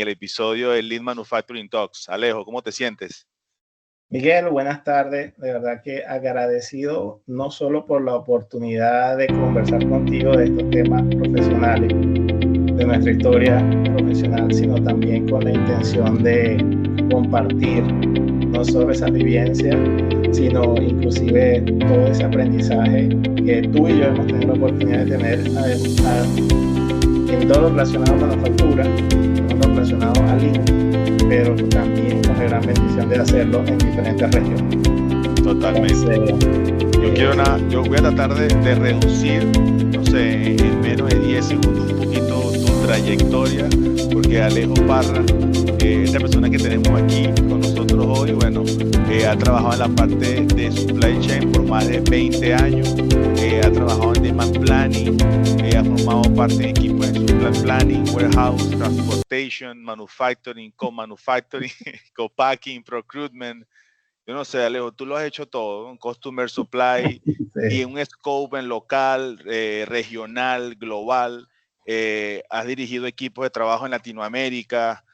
el episodio de Lean Manufacturing Talks. Alejo, ¿cómo te sientes? Miguel, buenas tardes. De verdad que agradecido no solo por la oportunidad de conversar contigo de estos temas profesionales, de nuestra historia profesional, sino también con la intención de compartir no solo esas vivencias, sino inclusive todo ese aprendizaje que tú y yo hemos tenido la oportunidad de tener en todo lo relacionado a manufactura, todo lo relacionado a Lean, pero también con la gran bendición de hacerlo en diferentes regiones. Totalmente. Entonces, yo voy a tratar de reducir, no sé, en menos de 10 segundos un poquito tu trayectoria, porque Alejo Parra, esta persona que tenemos aquí con nosotros hoy, bueno, ha trabajado en la parte de supply chain por más de 20 años, ha trabajado en demand planning, ha formado parte de equipos de supply planning, warehouse, transportation, manufacturing, co-manufacturing, co-packing, procurement. Yo no sé, Alejo, tú lo has hecho todo, un customer supply y un scope en local, regional, global. Has dirigido equipos de trabajo en Latinoamérica,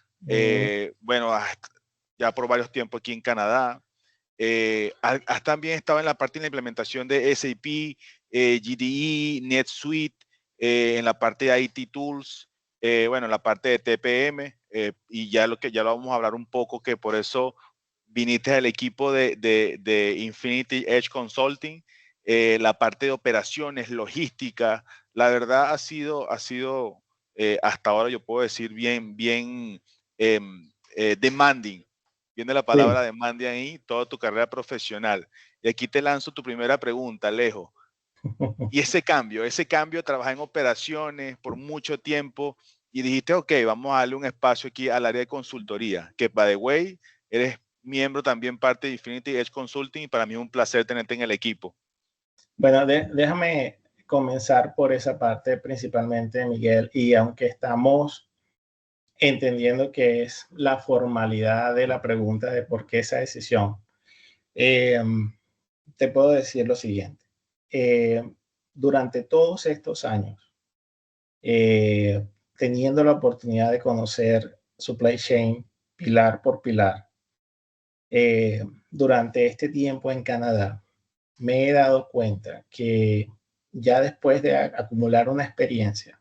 bueno, ya por varios tiempos aquí en Canadá. Has también estado en la parte de la implementación de SAP, GDE, NetSuite, en la parte de IT Tools, bueno, en la parte de TPM, y ya lo vamos a hablar un poco, que por eso viniste al equipo de Infinity Edge Consulting, la parte de operaciones, logística. La verdad ha sido hasta ahora yo puedo decir bien demanding. Viene la palabra demanding ahí, toda tu carrera profesional. Y aquí te lanzo tu primera pregunta, Alejo. Y ese cambio, trabajar en operaciones por mucho tiempo y dijiste, ok, vamos a darle un espacio aquí al área de consultoría, que by the way, eres miembro también parte de Infinity Edge Consulting y para mí es un placer tenerte en el equipo. Bueno, déjame comenzar por esa parte principalmente, Miguel, y aunque estamos entendiendo que es la formalidad de la pregunta de por qué esa decisión, te puedo decir lo siguiente. Durante todos estos años, teniendo la oportunidad de conocer supply chain pilar por pilar, durante este tiempo en Canadá, me he dado cuenta que ya después de acumular una experiencia,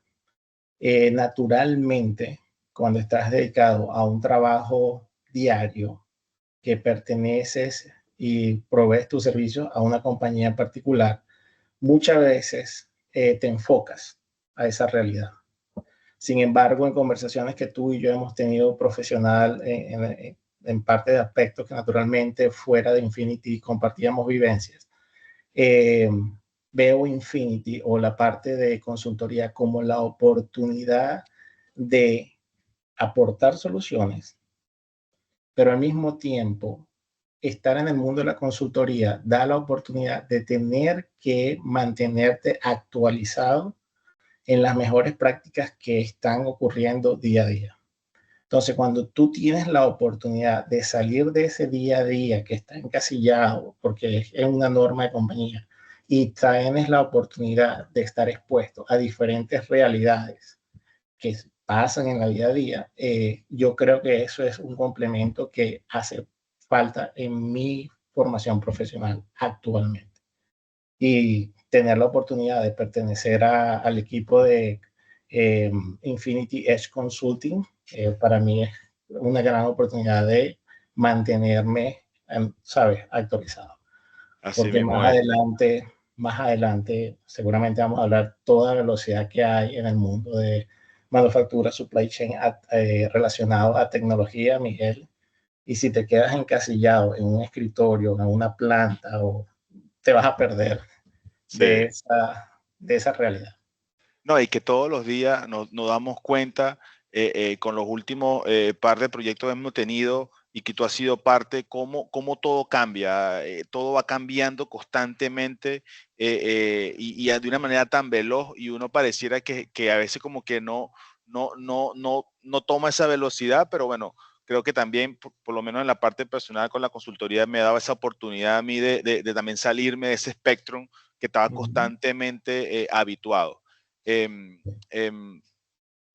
naturalmente, cuando estás dedicado a un trabajo diario que perteneces y provees tu servicio a una compañía en particular, muchas veces te enfocas a esa realidad. Sin embargo, en conversaciones que tú y yo hemos tenido profesional en parte de aspectos que naturalmente fuera de Infinity compartíamos vivencias, veo Infinity o la parte de consultoría como la oportunidad de aportar soluciones, pero al mismo tiempo estar en el mundo de la consultoría da la oportunidad de tener que mantenerte actualizado en las mejores prácticas que están ocurriendo día a día. Entonces, cuando tú tienes la oportunidad de salir de ese día a día que está encasillado, porque es una norma de compañía, y tienes la oportunidad de estar expuesto a diferentes realidades que pasan en la día a día, yo creo que eso es un complemento que hace falta en mi formación profesional actualmente. Y tener la oportunidad de pertenecer al equipo de Infinity Edge Consulting, para mí es una gran oportunidad de mantenerme, ¿sabes?, actualizado. Así Porque mismo es. más adelante, seguramente vamos a hablar toda la velocidad que hay en el mundo de manufactura, supply chain, relacionado a tecnología, Miguel. Y si te quedas encasillado en un escritorio, en una planta, o te vas a perder Sí. de esa realidad. No, y que todos los días nos damos cuenta con los últimos par de proyectos que hemos tenido y que tú has sido parte, cómo todo cambia, todo va cambiando constantemente y de una manera tan veloz y uno pareciera que a veces como que no toma esa velocidad, pero bueno, creo que también, por lo menos en la parte personal con la consultoría, me daba esa oportunidad a mí de también salirme de ese espectro que estaba constantemente habituado. Em, em,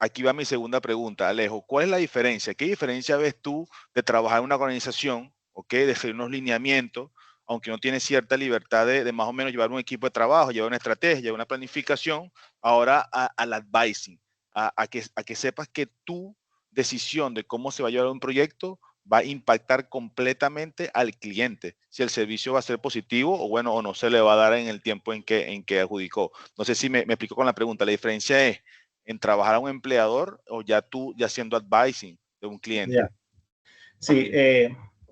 aquí va mi segunda pregunta, Alejo. ¿Cuál es la diferencia? ¿Qué diferencia ves tú de trabajar en una organización, ok, de seguir unos lineamientos, aunque no tienes cierta libertad de más o menos llevar un equipo de trabajo, llevar una estrategia, llevar una planificación, ahora al advising, a que sepas que tu decisión de cómo se va a llevar un proyecto va a impactar completamente al cliente, si el servicio va a ser positivo o bueno, o no se le va a dar en el tiempo en que adjudicó? No sé si me explico con la pregunta. La diferencia es en trabajar a un empleador o ya tú ya haciendo advising de un cliente. Ya. Sí,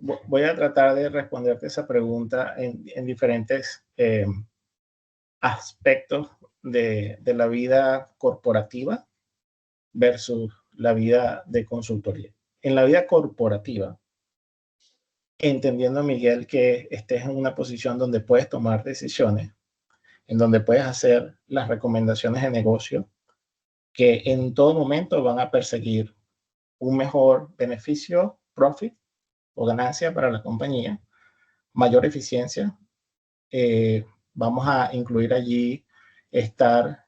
voy a tratar de responderte esa pregunta en diferentes aspectos de la vida corporativa versus la vida de consultoría. En la vida corporativa, entendiendo, Miguel, que estés en una posición donde puedes tomar decisiones, en donde puedes hacer las recomendaciones de negocio que en todo momento van a perseguir un mejor beneficio, profit o ganancia para la compañía, mayor eficiencia. Vamos a incluir allí estar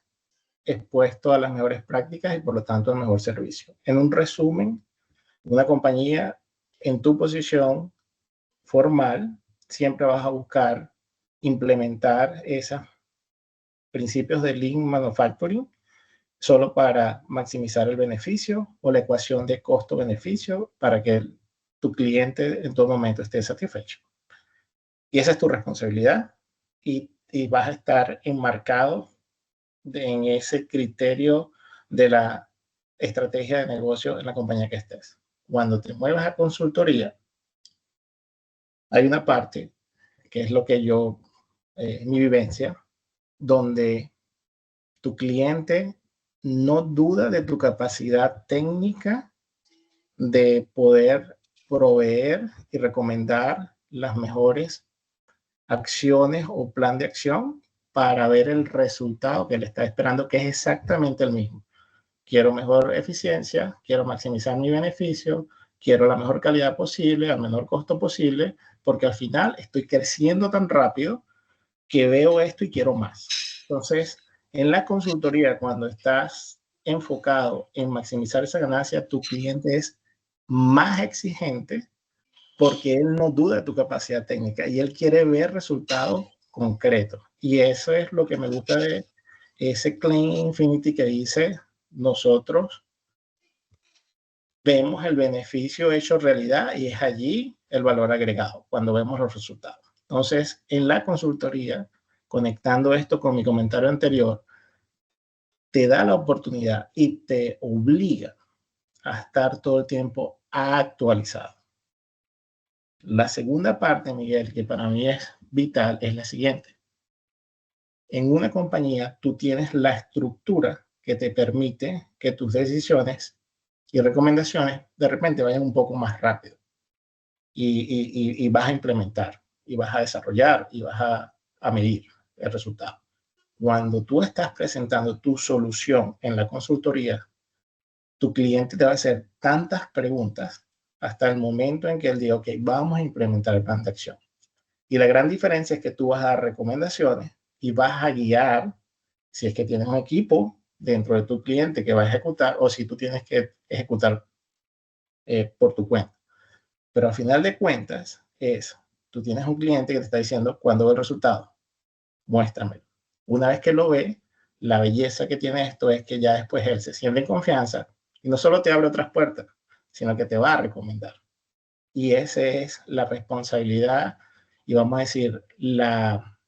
expuesto a las mejores prácticas y por lo tanto al mejor servicio. En un resumen, una compañía en tu posición formal siempre vas a buscar implementar esos principios de Lean Manufacturing solo para maximizar el beneficio o la ecuación de costo-beneficio para que tu cliente en todo momento esté satisfecho. Y esa es tu responsabilidad y vas a estar enmarcado en ese criterio de la estrategia de negocio en la compañía que estés. Cuando te muevas a consultoría, hay una parte que es lo que yo, mi vivencia, donde tu cliente no duda de tu capacidad técnica de poder proveer y recomendar las mejores acciones o plan de acción para ver el resultado que él está esperando, que es exactamente el mismo. Quiero mejor eficiencia, quiero maximizar mi beneficio, quiero la mejor calidad posible, al menor costo posible, porque al final estoy creciendo tan rápido que veo esto y quiero más. Entonces, en la consultoría, cuando estás enfocado en maximizar esa ganancia, tu cliente es más exigente porque él no duda de tu capacidad técnica y él quiere ver resultados concretos. Y eso es lo que me gusta de ese Claim Infinity que dice, nosotros vemos el beneficio hecho realidad y es allí el valor agregado cuando vemos los resultados. Entonces, en la consultoría, conectando esto con mi comentario anterior, te da la oportunidad y te obliga a estar todo el tiempo actualizado. La segunda parte, Miguel, que para mí es vital, es la siguiente. En una compañía, tú tienes la estructura que te permite que tus decisiones y recomendaciones de repente vayan un poco más rápido y vas a implementar y vas a desarrollar y vas a medir el resultado. Cuando tú estás presentando tu solución en la consultoría, tu cliente te va a hacer tantas preguntas hasta el momento en que él diga, ok, vamos a implementar el plan de acción. Y la gran diferencia es que tú vas a dar recomendaciones y vas a guiar, si es que tienes un equipo dentro de tu cliente que va a ejecutar o si tú tienes que ejecutar por tu cuenta. Pero al final de cuentas es, tú tienes un cliente que te está diciendo, ¿cuándo ve el resultado? Muéstramelo. Una vez que lo ve, la belleza que tiene esto es que ya después él se siente en confianza y no solo te abre otras puertas, sino que te va a recomendar. Y esa es la responsabilidad y vamos a decir la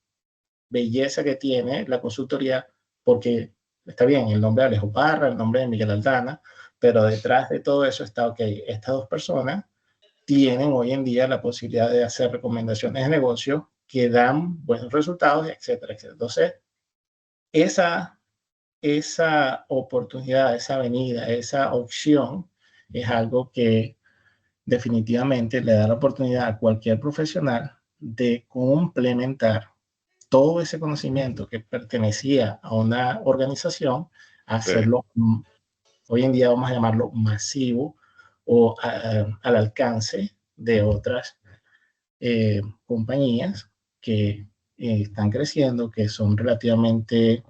belleza que tiene la consultoría, porque está bien el nombre de Alejo Parra, el nombre de Miguel Aldana, pero detrás de todo eso está, ok, estas dos personas tienen hoy en día la posibilidad de hacer recomendaciones de negocio que dan buenos resultados, etcétera, etcétera. Entonces, esa oportunidad, esa avenida, esa opción es algo que definitivamente le da la oportunidad a cualquier profesional de complementar todo ese conocimiento que pertenecía a una organización, a hacerlo, hoy en día vamos a llamarlo masivo o al alcance de otras compañías que están creciendo, que son relativamente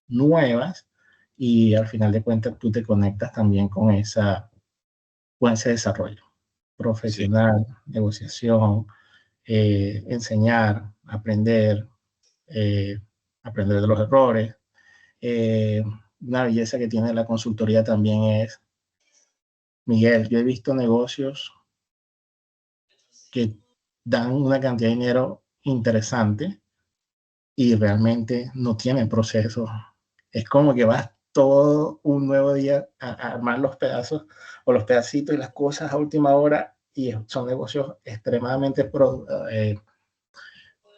nuevas y al final de cuentas tú te conectas también con ese desarrollo Sí, profesional, negociación, enseñar, eh, aprender de los errores. Eh, una belleza que tiene la consultoría también es, Miguel, yo he visto negocios que dan una cantidad de dinero interesante y realmente no tienen proceso. Es como que vas todo un nuevo día a armar los pedazos o los pedacitos y las cosas a última hora y son negocios extremadamente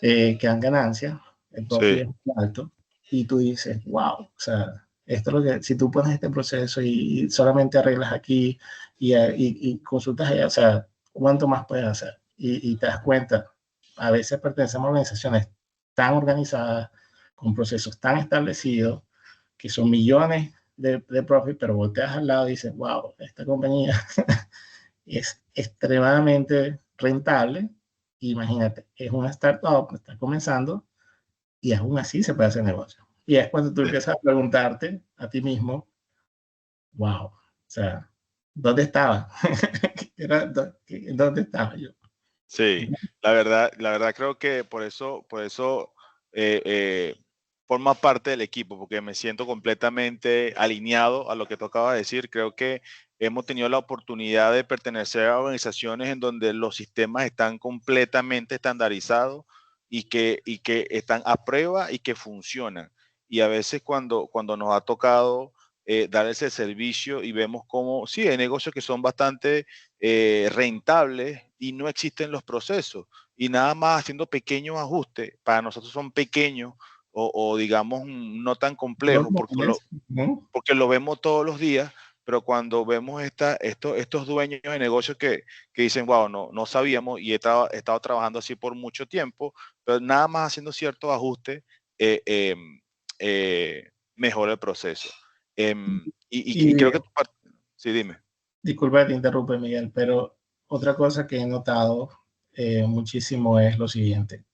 que dan ganancias, el profit sí, es muy alto y tú dices, wow, o sea, esto es lo que, si tú pones este proceso y solamente arreglas aquí y consultas allá, o sea, ¿cuánto más puedes hacer? Y te das cuenta, a veces pertenecemos a organizaciones tan organizadas, con procesos tan establecidos, que son millones de profit, pero volteas al lado y dices, wow, esta compañía es extremadamente rentable. Imagínate, es una startup, está comenzando y aún así se puede hacer negocio. Y es cuando tú sí. empiezas a preguntarte a ti mismo, wow, o sea, ¿dónde estaba? ¿Dónde estaba yo? Sí, la verdad creo que por eso eh, eh, forma parte del equipo, porque me siento completamente alineado a lo que tú acabas de decir. Creo que hemos tenido la oportunidad de pertenecer a organizaciones en donde los sistemas están completamente estandarizados y que están a prueba y que funcionan. Y a veces cuando nos ha tocado dar ese servicio y vemos cómo, sí, hay negocios que son bastante rentables y no existen los procesos. Y nada más haciendo pequeños ajustes, para nosotros son pequeños o digamos no tan complejos porque lo vemos todos los días, pero cuando vemos estos dueños de negocios que dicen, wow, no sabíamos y he estado trabajando así por mucho tiempo, pero nada más haciendo ciertos ajustes, eh, eh, mejora el proceso. Y Y creo que tu parte, sí, dime. disculpa que te interrumpe, Miguel, pero otra cosa que he notado muchísimo es lo siguiente.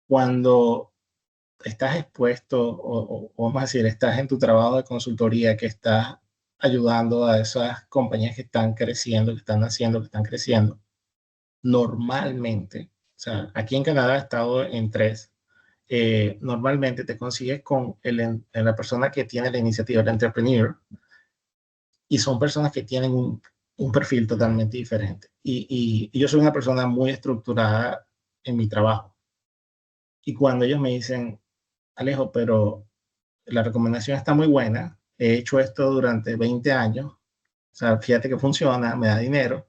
Cuando estás expuesto o vamos a decir, estás en tu trabajo de consultoría que estás ayudando a esas compañías que están creciendo, que están naciendo, que están creciendo, normalmente, o sea, aquí en Canadá he estado en tres, normalmente te consigues con la persona que tiene la iniciativa, el entrepreneur, y son personas que tienen un perfil totalmente diferente. Y yo soy una persona muy estructurada en mi trabajo. Y cuando ellos me dicen, Alejo, pero la recomendación está muy buena, he hecho esto durante 20 años, o sea, fíjate que funciona, me da dinero,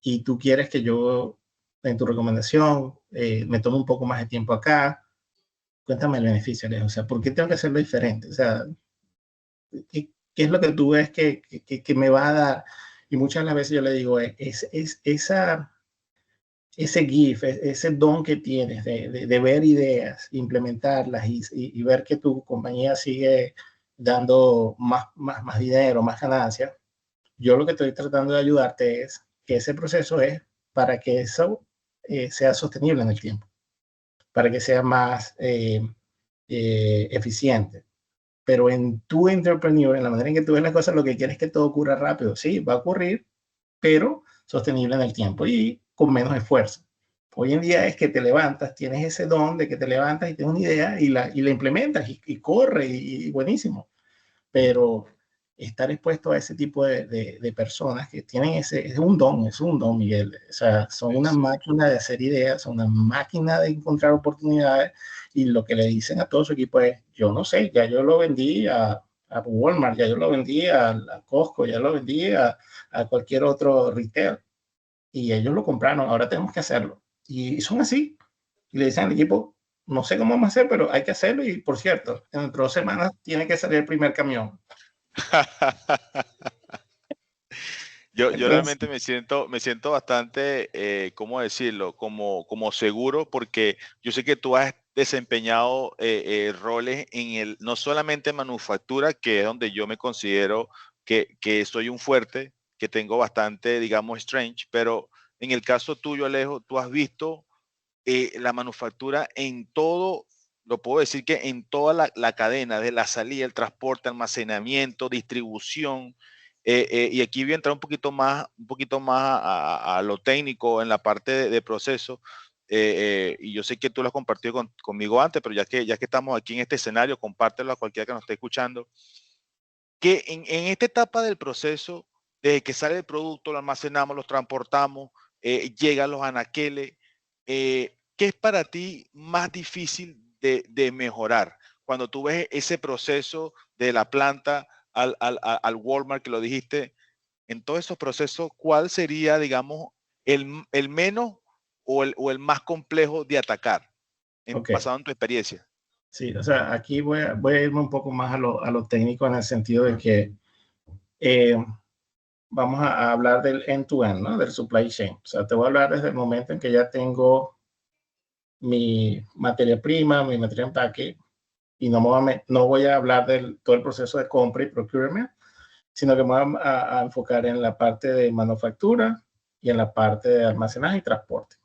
y tú quieres que yo, en tu recomendación, me tome un poco más de tiempo acá, cuéntame el beneficio, Alejo, o sea, ¿por qué tengo que hacerlo diferente? O sea, ¿qué es lo que tú ves que me va a dar? Y muchas de las veces yo le digo, ese GIF, ese don que tienes de ver ideas, implementarlas y ver que tu compañía sigue dando más dinero, más ganancias, yo lo que estoy tratando de ayudarte es que ese proceso es para que eso sea sostenible en el tiempo, para que sea más eficiente. Pero en tu entrepreneur, en la manera en que tú ves las cosas, lo que quieres es que todo ocurra rápido. Sí, va a ocurrir, pero sostenible en el tiempo y con menos esfuerzo. Hoy en día es que te levantas, tienes ese don de que te levantas y tienes una idea y la implementas y corre y buenísimo. Pero estar expuesto a ese tipo de personas que tienen es un don, Miguel. O sea, son Sí, una sí. máquina de hacer ideas, son una máquina de encontrar oportunidades y lo que le dicen a todo su equipo es, yo no sé, ya yo lo vendí a Walmart, ya yo lo vendí a Costco, ya lo vendí a cualquier otro retail y ellos lo compraron, ahora tenemos que hacerlo. Y son así. Y le dicen al equipo, no sé cómo vamos a hacer, pero hay que hacerlo. Y por cierto, dentro de 2 semanas tiene que salir el primer camión. Yo Entonces, realmente me siento bastante, ¿cómo decirlo? Como seguro, porque yo sé que tú has desempeñado roles en no solamente manufactura, que es donde yo me considero que soy un fuerte, que tengo bastante, digamos, strange, pero en el caso tuyo, Alejo, tú has visto la manufactura en todo, lo puedo decir que en toda la cadena, de la salida, el transporte, almacenamiento, distribución, y aquí voy a entrar un poquito más a lo técnico en la parte de proceso, y yo sé que tú lo has compartido conmigo antes, pero ya que estamos aquí en este escenario, compártelo a cualquiera que nos esté escuchando, que en esta etapa del proceso, desde que sale el producto, lo almacenamos, lo transportamos, llega a los anaqueles, ¿qué es para ti más difícil de mejorar? Cuando tú ves ese proceso de la planta al Walmart, que lo dijiste, en todos esos procesos, ¿cuál sería, digamos, el menos o el más complejo de atacar, Ok, basado en tu experiencia? sí, o sea, aquí voy a irme un poco más a lo técnico en el sentido de que eh, vamos a hablar del end-to-end, ¿no? Del supply chain. O sea, te voy a hablar desde el momento en que ya tengo mi materia prima, mi materia en empaque, y no voy a hablar de todo el proceso de compra y procurement, sino que me voy a enfocar en la parte de manufactura y en la parte de almacenaje y transporte.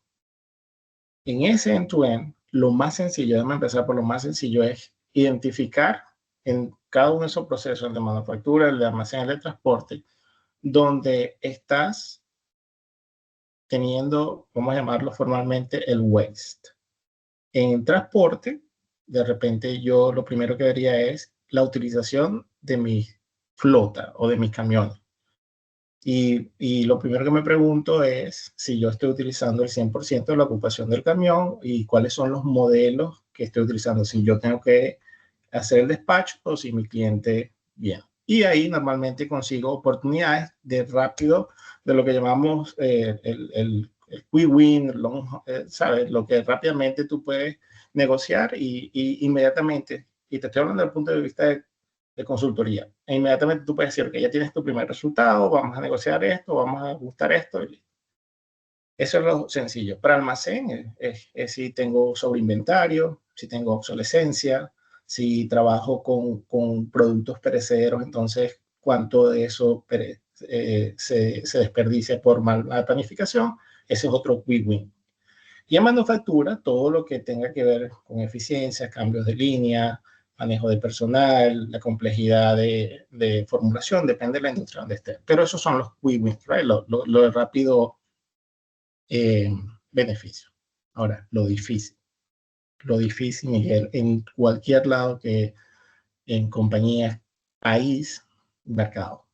En ese end-to-end, lo más sencillo, déjame empezar por lo más sencillo, es identificar en cada uno de esos procesos, el de manufactura, el de almacenaje, el de transporte, donde estás teniendo, vamos a llamarlo formalmente, el waste. En transporte, de repente yo lo primero que vería es la utilización de mi flota o de mis camiones. Y lo primero que me pregunto es si yo estoy utilizando el 100% de la ocupación del camión y cuáles son los modelos que estoy utilizando, si yo tengo que hacer el despacho o si mi cliente viene. Y ahí normalmente consigo oportunidades de rápido, de lo que llamamos el quick win, ¿sabes? Lo que rápidamente tú puedes negociar y inmediatamente, y te estoy hablando desde el punto de vista de consultoría, e inmediatamente tú puedes decir, ok, ya tienes tu primer resultado, vamos a negociar esto, vamos a ajustar esto. Eso es lo sencillo. Para almacén es si tengo sobreinventario, si tengo obsolescencia, si trabajo con productos perecederos, entonces cuánto de eso se desperdicia por mala planificación. Ese es otro quick win. Y en manufactura, todo lo que tenga que ver con eficiencia, cambios de línea, manejo de personal, la complejidad de formulación, depende de la industria donde esté. Pero esos son los quick wins, right? Lo rápido eh, beneficio. Ahora, lo difícil, Miguel, en cualquier lado que en compañías, país, mercado,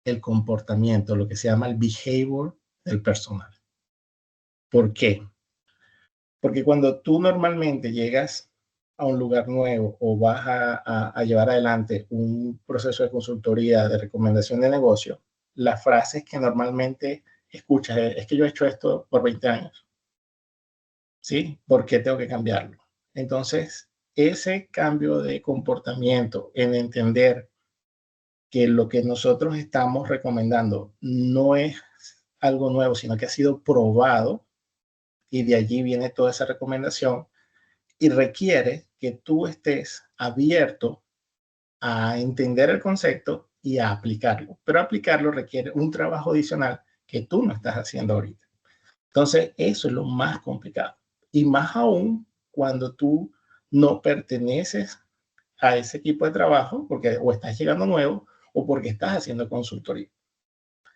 el comportamiento, lo que se llama el behavior del personal. ¿Por qué? Porque cuando tú normalmente llegas a un lugar nuevo o vas a llevar adelante un proceso de consultoría, de recomendación de negocio, las frases que normalmente escuchas es que yo he hecho esto por 20 años. ¿Sí? ¿Por qué tengo que cambiarlo? Entonces, ese cambio de comportamiento en entender que lo que nosotros estamos recomendando no es algo nuevo, sino que ha sido probado y de allí viene toda esa recomendación y requiere que tú estés abierto a entender el concepto y a aplicarlo. Pero aplicarlo requiere un trabajo adicional que tú no estás haciendo ahorita. Entonces, eso es lo más complicado. Y más aún cuando tú no perteneces a ese equipo de trabajo, porque o estás llegando nuevo o porque estás haciendo consultoría.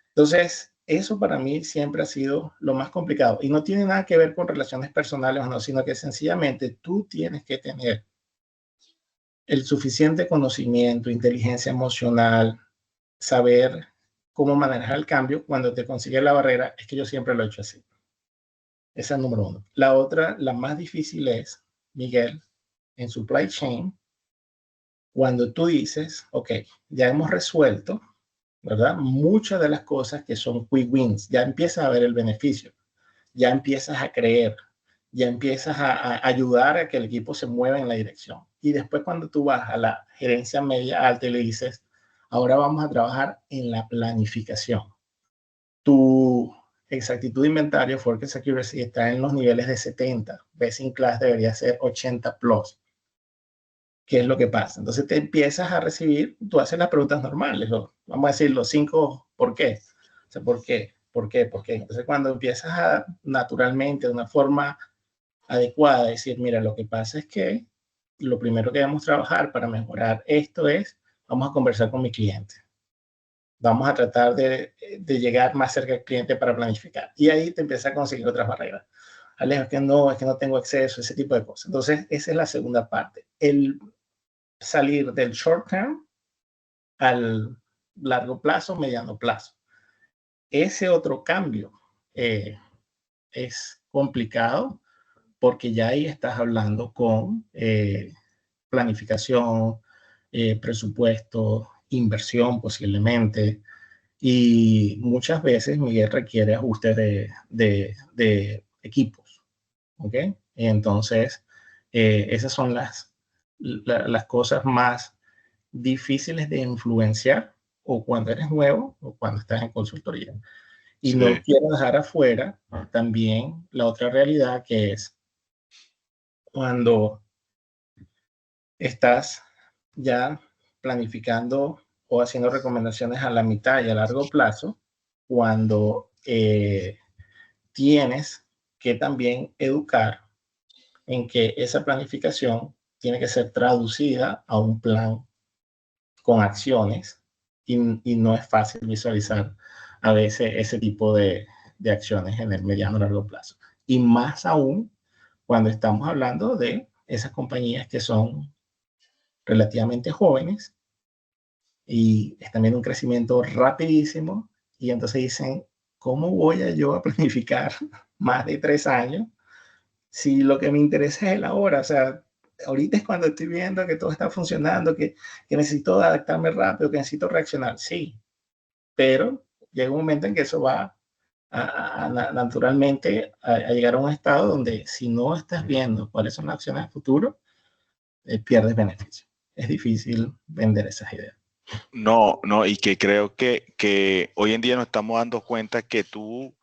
Entonces, eso para mí siempre ha sido lo más complicado. Y no tiene nada que ver con relaciones personales o no, sino que sencillamente tú tienes que tener el suficiente conocimiento, inteligencia emocional, saber cómo manejar el cambio cuando te consigues la barrera. Es que yo siempre lo he hecho así. Esa es el número uno. La otra, la más difícil es, Miguel, en supply chain, cuando tú dices, ok, ya hemos resuelto, ¿verdad? Muchas de las cosas que son quick wins, ya empiezas a ver el beneficio, ya empiezas a creer, ya empiezas a ayudar a que el equipo se mueva en la dirección. Y después cuando tú vas a la gerencia media alta y le dices, ahora vamos a trabajar en la planificación. Tu exactitud de inventario, forecast accuracy, está en los niveles de 70. Best in class debería ser 80 plus. ¿Qué es lo que pasa? Entonces te empiezas a recibir, tú haces las preguntas normales, vamos a decir los 5 ¿por qué? O sea, ¿por qué? ¿Por qué? ¿Por qué? Entonces cuando empiezas a naturalmente, de una forma adecuada, decir, mira, lo que pasa es que lo primero que debemos trabajar para mejorar esto es, vamos a conversar con mi cliente. Vamos a tratar de llegar más cerca al cliente para planificar. Y ahí te empiezas a conseguir otras barreras. Alejo, es que no tengo acceso, ese tipo de cosas. Entonces, esa es la segunda parte. El salir del short term al largo plazo, mediano plazo. Ese otro cambio es complicado porque ya ahí estás hablando con planificación, presupuesto, inversión posiblemente, y muchas veces Miguel requiere ajustes de equipos, ¿ok? Entonces, esas son las cosas más difíciles de influenciar o cuando eres nuevo o cuando estás en consultoría. Y Sí. no quiero dejar afuera también la otra realidad que es cuando estás ya planificando o haciendo recomendaciones a la mitad y a largo plazo, cuando tienes que también educar en que esa planificación tiene que ser traducida a un plan con acciones y no es fácil visualizar a veces ese tipo de acciones en el mediano o largo plazo. Y más aún cuando estamos hablando de esas compañías que son relativamente jóvenes y están viendo un crecimiento rapidísimo y entonces dicen, ¿cómo voy a yo a planificar más de 3 años si lo que me interesa es el ahora? O sea, ahorita es cuando estoy viendo que todo está funcionando, que necesito adaptarme rápido, que necesito reaccionar. Sí, pero llega un momento en que eso va naturalmente a llegar a un estado donde si no estás viendo cuáles son las acciones de futuro, pierdes beneficio. Es difícil vender esas ideas. No, no, y que creo que hoy en día nos estamos dando cuenta que tú,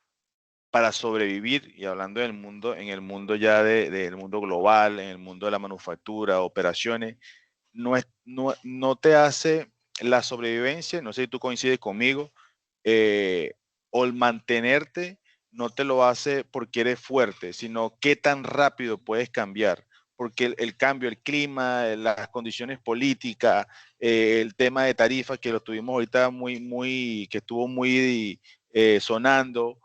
para sobrevivir, y hablando del mundo, en el mundo ya del mundo global, en el mundo de la manufactura, operaciones, no te hace la sobrevivencia, no sé si tú coincides conmigo, o el mantenerte no te lo hace porque eres fuerte, sino qué tan rápido puedes cambiar. Porque el cambio, el clima, las condiciones políticas, el tema de tarifas que lo tuvimos ahorita que estuvo muy sonando,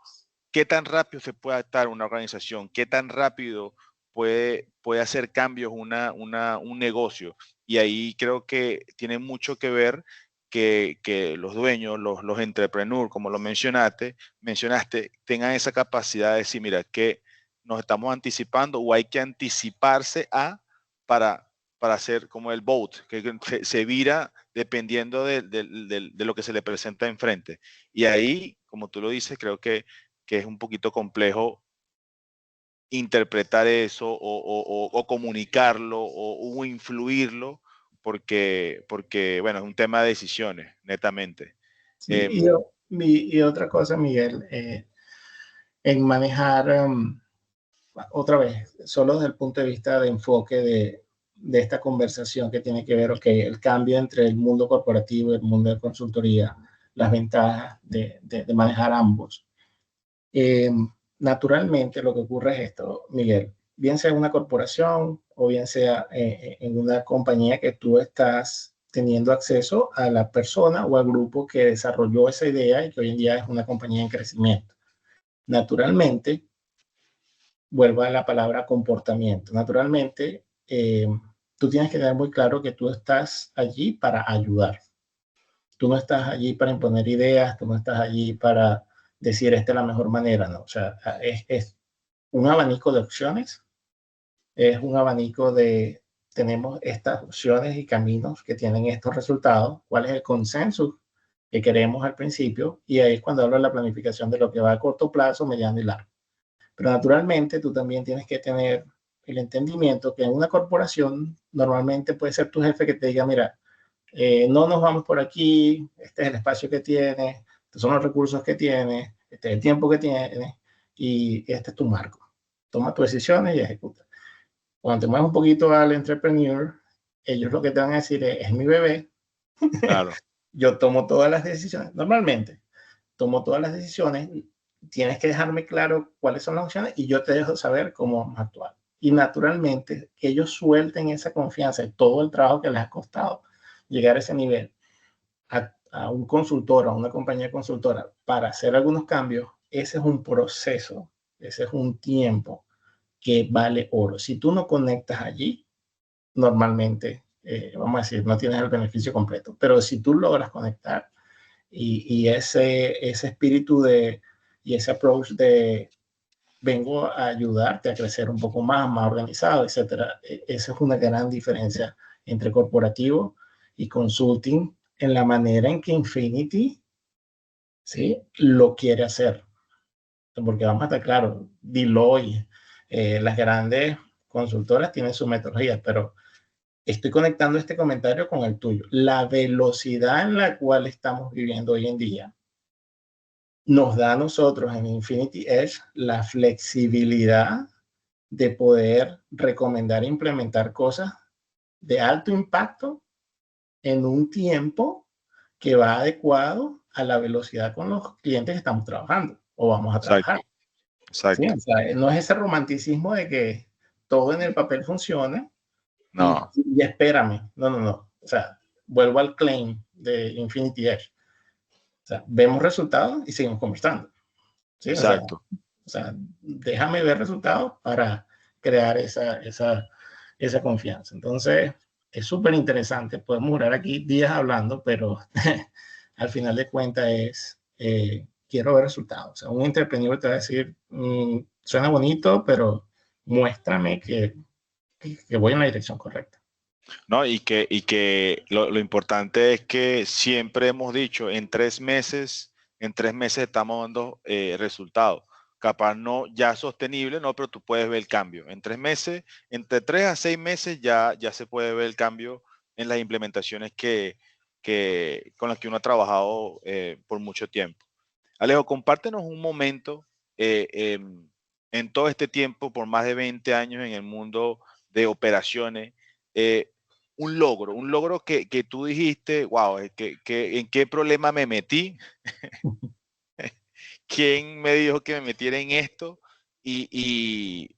qué tan rápido se puede adaptar una organización, qué tan rápido puede hacer cambios un negocio. Y ahí creo que tiene mucho que ver que los dueños, los entrepreneurs, como lo mencionaste, tengan esa capacidad de decir, mira, que nos estamos anticipando o hay que anticiparse para, para hacer como el boat, que se vira dependiendo de lo que se le presenta enfrente. Y ahí, como tú lo dices, creo que es un poquito complejo interpretar eso o comunicarlo o influirlo porque, bueno, es un tema de decisiones, netamente. Sí, y otra cosa, Miguel, en manejar, otra vez, solo desde el punto de vista de enfoque de esta conversación que tiene que ver, ok, el cambio entre el mundo corporativo y el mundo de consultoría, las ventajas de manejar ambos. Naturalmente lo que ocurre es esto, Miguel, bien sea en una corporación o bien sea en una compañía que tú estás teniendo acceso a la persona o al grupo que desarrolló esa idea y que hoy en día es una compañía en crecimiento. Naturalmente, vuelvo a la palabra comportamiento. Naturalmente, tú tienes que tener muy claro que tú estás allí para ayudar. Tú no estás allí para imponer ideas, tú no estás allí para decir esta es la mejor manera, ¿no? O sea, es un abanico de opciones, es un abanico de, tenemos estas opciones y caminos que tienen estos resultados, cuál es el consenso que queremos al principio, y ahí es cuando hablo de la planificación de lo que va a corto plazo, mediano y largo. Pero naturalmente tú también tienes que tener el entendimiento que en una corporación normalmente puede ser tu jefe que te diga, mira, no nos vamos por aquí, este es el espacio que tienes, estos son los recursos que tienes, este es el tiempo que tienes y este es tu marco. Toma tus decisiones y ejecuta. Cuando te mueves un poquito al entrepreneur, ellos lo que te van a decir es mi bebé, Claro. yo tomo todas las decisiones, normalmente tomo todas las decisiones, tienes que dejarme claro cuáles son las opciones y yo te dejo saber cómo vamos a actuar. y naturalmente que ellos suelten esa confianza y todo el trabajo que les ha costado llegar a ese nivel a un consultor, a una compañía consultora para hacer algunos cambios, ese es un proceso, ese es un tiempo que vale oro. Si tú no conectas allí, normalmente, vamos a decir, no tienes el beneficio completo, pero si tú logras conectar y ese espíritu y ese approach de vengo a ayudarte a crecer un poco más organizado, etcétera. Esa es una gran diferencia entre corporativo y consulting en la manera en que Infinity, ¿sí?, lo quiere hacer. Porque vamos a estar claros, Deloitte, las grandes consultoras tienen su metodología, pero estoy conectando este comentario con el tuyo. La velocidad en la cual estamos viviendo hoy en día nos da a nosotros en Infinity Edge la flexibilidad de poder recomendar e implementar cosas de alto impacto en un tiempo que va adecuado a la velocidad con los clientes que estamos trabajando o vamos a trabajar. Exacto. ¿Sí? O sea, no es ese romanticismo de que todo en el papel funciona y espérame. No, no, no. O sea, vuelvo al claim de Infinity Edge. O sea, vemos resultados y seguimos conversando. ¿Sí? Exacto. O sea, déjame ver resultados para crear esa confianza. Entonces, es súper interesante. Podemos durar aquí días hablando, pero al final de cuentas es, quiero ver resultados. O sea, un entrepreneur te va a decir, suena bonito, pero muéstrame que voy en la dirección correcta. No, y que lo importante es que siempre hemos dicho, en 3 meses estamos dando resultados. Capaz no ya sostenible, no, pero tú puedes ver el cambio. En 3 meses, entre 3 a 6 meses ya se puede ver el cambio en las implementaciones con las que uno ha trabajado por mucho tiempo. Alejo, compártenos un momento en todo este tiempo, por más de 20 años en el mundo de operaciones, un logro que tú dijiste, wow, ¿en qué problema me metí? ¿Quién me dijo que me metiera en esto? Y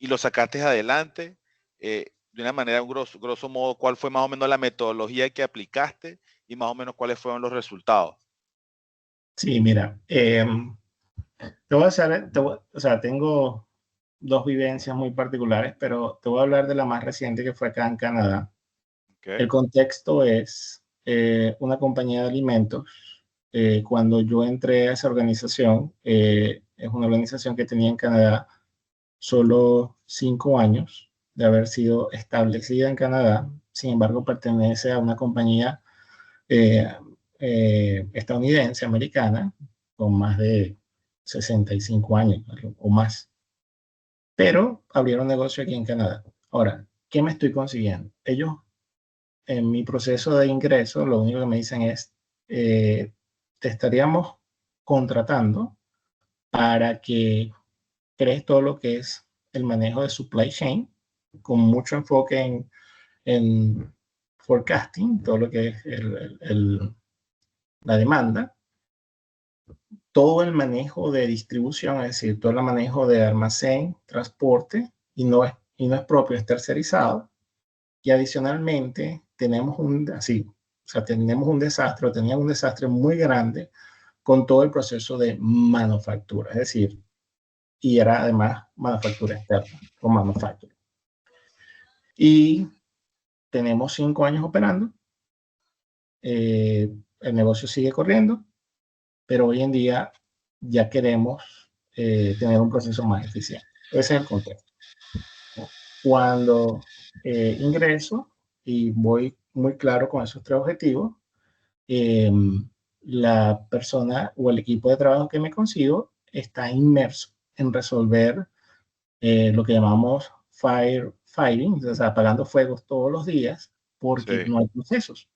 lo sacaste adelante. De una manera, grosso modo, ¿cuál fue más o menos la metodología que aplicaste y más o menos cuáles fueron los resultados? Sí, mira, te voy a hacer, o sea, tengo dos vivencias muy particulares, pero te voy a hablar de la más reciente que fue acá en Canadá. Okay. El contexto es una compañía de alimentos. Cuando yo entré a esa organización, es una organización que tenía en Canadá solo 5 años de haber sido establecida en Canadá. Sin embargo, pertenece a una compañía estadounidense, americana, con más de 65 años o más. Pero abrieron negocio aquí en Canadá. Ahora, ¿qué me estoy consiguiendo? Ellos, en mi proceso de ingreso, lo único que me dicen es, te estaríamos contratando para que crees todo lo que es el manejo de supply chain, con mucho enfoque en forecasting, todo lo que es la demanda, todo el manejo de distribución, es decir, todo el manejo de almacén, transporte, y no es propio, es tercerizado. Y adicionalmente tenemos tenemos un desastre, o teníamos un desastre muy grande con todo el proceso de manufactura, es decir, y era además manufactura externa o manufactura. Y tenemos 5 años operando, el negocio sigue corriendo, pero hoy en día ya queremos tener un proceso más eficiente. Ese es el contexto. Cuando ingreso y voy muy claro con esos 3 objetivos, la persona o el equipo de trabajo que me consigo está inmerso en resolver lo que llamamos firefighting, o sea, apagando fuegos todos los días porque Sí. no hay procesos.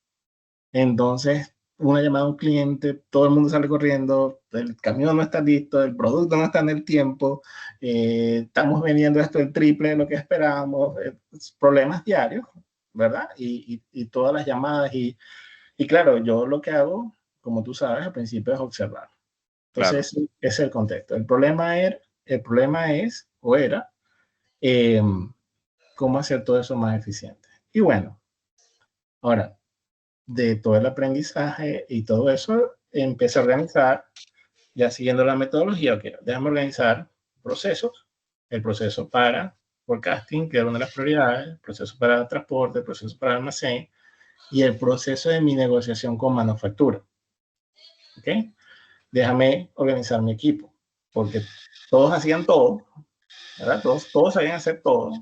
Entonces, una llamada a un cliente, todo el mundo sale corriendo, el camión no está listo, el producto no está en el tiempo, estamos vendiendo esto el triple de lo que esperábamos, problemas diarios, ¿verdad? Y todas las llamadas. Y claro, yo lo que hago, como tú sabes, al principio es observar. Entonces, Claro. ese es el contexto. El problema es, o era, cómo hacer todo eso más eficiente. Y bueno, ahora, de todo el aprendizaje y todo eso, empecé a organizar, ya siguiendo la metodología, ok, déjame organizar procesos, el proceso para forecasting, que era una de las prioridades, el proceso para transporte, el proceso para almacén y el proceso de mi negociación con manufactura. ¿Ok? Déjame organizar mi equipo, porque todos hacían todo, ¿verdad? Todos sabían hacer todo,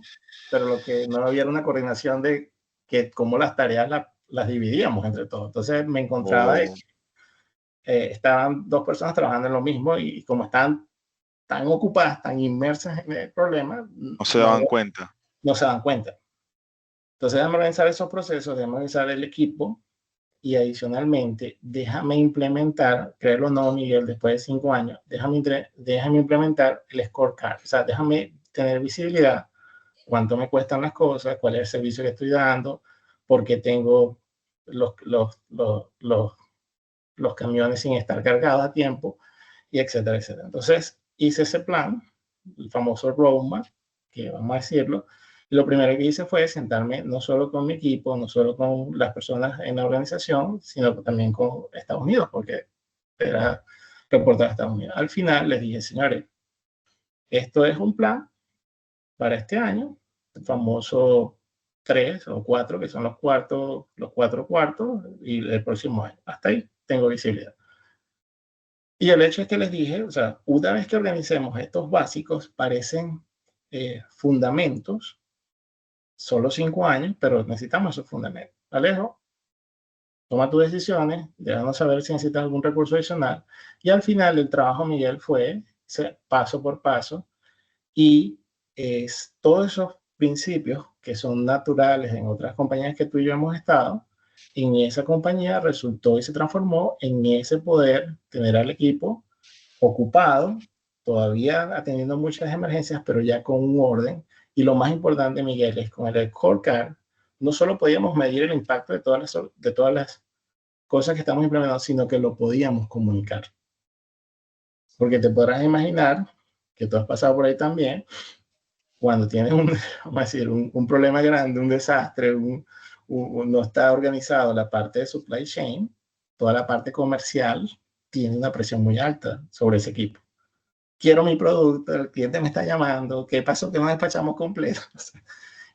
pero lo que no había era una coordinación de que cómo las tareas las dividíamos entre todos. Entonces me encontraba de que estaban dos personas trabajando en lo mismo y como estaban tan ocupadas, tan inmersas en el problema, no se daban cuenta. No se dan cuenta. Entonces déjame organizar esos procesos, déjame organizar el equipo y adicionalmente déjame implementar, créelo o no, Miguel, después de 5 años, déjame implementar el scorecard. O sea, déjame tener visibilidad, cuánto me cuestan las cosas, cuál es el servicio que estoy dando, por qué tengo los camiones sin estar cargados a tiempo, y etcétera, etcétera. Entonces hice ese plan, el famoso roadmap, que vamos a decirlo. Lo primero que hice fue sentarme no solo con mi equipo, no solo con las personas en la organización, sino también con Estados Unidos, porque era reportar a Estados Unidos. Al final les dije, señores, esto es un plan para este año, el famoso 3 o 4, que son los 4 cuartos, y el próximo año. Hasta ahí tengo visibilidad. Y el hecho es que les dije, o sea, una vez que organicemos estos básicos, parecen fundamentos, solo 5 años, pero necesitamos esos fundamentos. Alejo, toma tus decisiones, déjanos saber si necesitas algún recurso adicional. Y al final el trabajo, Miguel, fue paso por paso y todos esos principios que son naturales en otras compañías que tú y yo hemos estado, en esa compañía resultó y se transformó en ese poder tener al equipo ocupado, todavía atendiendo muchas emergencias, pero ya con un orden. Y lo más importante, Miguel, es con el scorecard, no solo podíamos medir el impacto de todas las cosas que estamos implementando, sino que lo podíamos comunicar. Porque te podrás imaginar, que tú has pasado por ahí también, cuando tienes vamos a decir, un problema grande, un desastre, no está organizado la parte de supply chain, toda la parte comercial tiene una presión muy alta sobre ese equipo. Quiero mi producto, el cliente me está llamando, ¿qué pasó que no despachamos completo?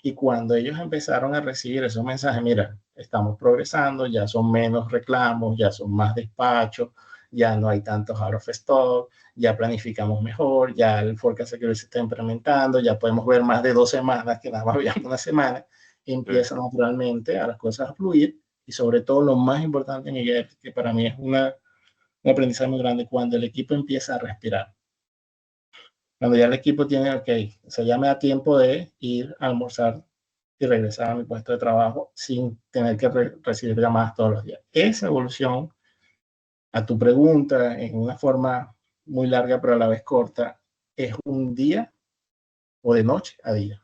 Y cuando ellos empezaron a recibir esos mensajes, mira, estamos progresando, ya son menos reclamos, ya son más despachos, ya no hay tantos out of stock, ya planificamos mejor, ya el forecast que se está implementando, ya podemos ver más de 2 semanas que nada más veíamos una semana, y empieza naturalmente a las cosas a fluir, y sobre todo lo más importante, Miguel, que para mí es un aprendizaje muy grande, cuando el equipo empieza a respirar. Cuando ya el equipo tiene, ok, o sea, ya me da tiempo de ir a almorzar y regresar a mi puesto de trabajo sin tener que recibir llamadas todos los días. Esa evolución a tu pregunta en una forma muy larga pero a la vez corta es un día o de noche a día.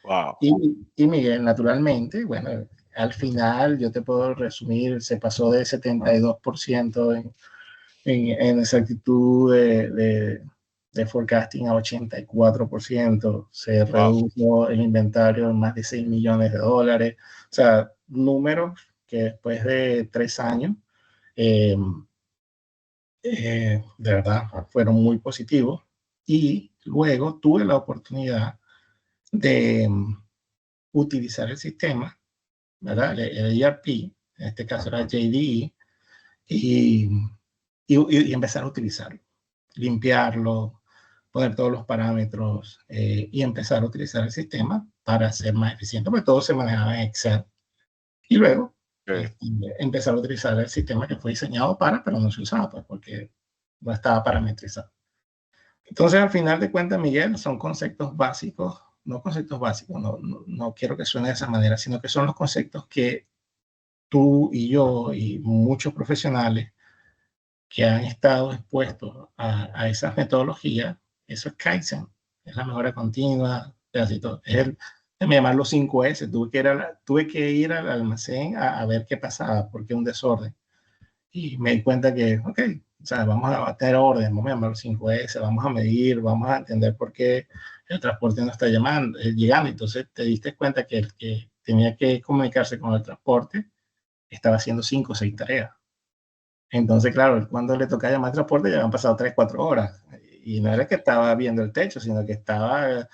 Wow. Y Miguel, naturalmente, bueno, al final yo te puedo resumir, se pasó de 72% en exactitud de forecasting a 84%, se redujo el inventario en más de 6 millones de dólares, o sea, números que después de 3 años, de verdad, fueron muy positivos. Y luego tuve la oportunidad de utilizar el sistema, ¿verdad? El ERP, en este caso era JDE, y empezar a utilizarlo, limpiarlo, poner todos los parámetros y empezar a utilizar el sistema para ser más eficiente, porque todo se manejaba en Excel. Y luego empezar a utilizar el sistema que fue diseñado para, pero no se usaba, pues, porque no estaba parametrizado. Entonces, al final de cuentas, Miguel, son conceptos básicos, no quiero que suene de esa manera, sino que son los conceptos que tú y yo y muchos profesionales que han estado expuestos a esas metodologías, eso es Kaizen, es la mejora continua, es me llamar los 5S, tuve que ir al almacén a ver qué pasaba, porque un desorden. Y me di cuenta que, ok, O sea, vamos a tener orden, vamos a llamar 5S, vamos a medir, vamos a entender por qué el transporte no está llegando. Entonces te diste cuenta que el que tenía que comunicarse con el transporte estaba haciendo 5 o 6 tareas. Entonces, claro, cuando le toca llamar al transporte ya habían pasado 3, 4 horas. Y no era que estaba viendo el techo, sino que estaba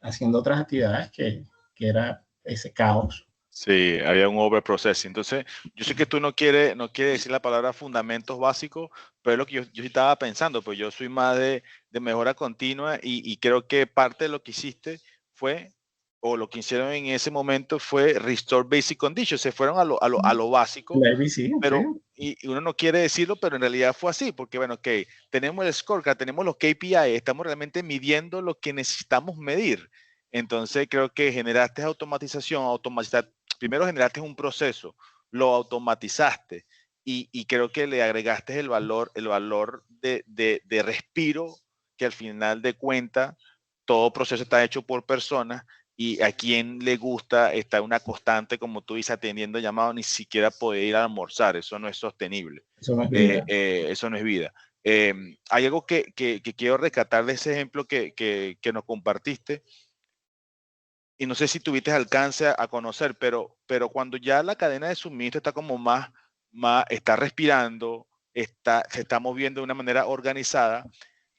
haciendo otras actividades que era ese caos. Sí, había un overprocessing. Entonces, yo sé que tú no quieres decir la palabra fundamentos básicos, pero es lo que yo sí estaba pensando, pues yo soy más de mejora continua y creo que parte de lo que hiciste fue, o lo que hicieron en ese momento fue restore basic conditions, se fueron a lo básico, La ABC, sí. pero, y uno no quiere decirlo, pero en realidad fue así, porque bueno, ok, tenemos el scorecard, tenemos los KPI, estamos realmente midiendo lo que necesitamos medir. Entonces creo que generaste automatización, primero generaste un proceso, lo automatizaste y creo que le agregaste el valor de respiro, que al final de cuentas todo proceso está hecho por personas y a quien le gusta estar una constante, como tú dices, atendiendo llamados, ni siquiera poder ir a almorzar, eso no es sostenible, Eso no es vida. eso no es vida. Hay algo que quiero rescatar de ese ejemplo que nos compartiste, y no sé si tuviste alcance a conocer, pero cuando ya la cadena de suministro está como está respirando, se está moviendo de una manera organizada,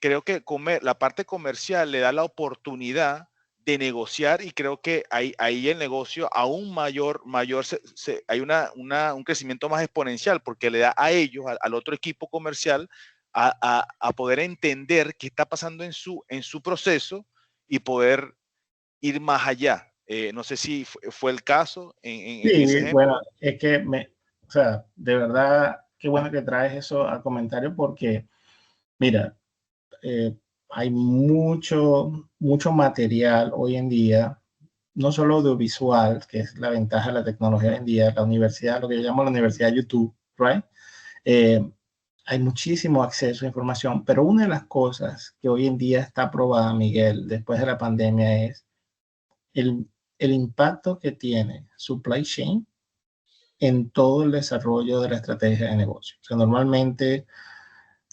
creo que la parte comercial le da la oportunidad de negociar y creo que ahí el negocio aún mayor hay un crecimiento más exponencial porque le da a ellos, al otro equipo comercial, a poder entender qué está pasando en su proceso y poder ir más allá. No sé si fue el caso en ese Sí, bueno, ejemplo. es que o sea, de verdad, qué bueno que traes eso al comentario porque, mira, eh, hay mucho material hoy en día, no solo audiovisual, que es la ventaja de la tecnología hoy en día, la universidad, lo que yo llamo la universidad YouTube, right? Eh, hay muchísimo acceso a información, pero una de las cosas que hoy en día está probada, Miguel, después de la pandemia es el, el impacto que tiene supply chain en todo el desarrollo de la estrategia de negocio. O sea, normalmente,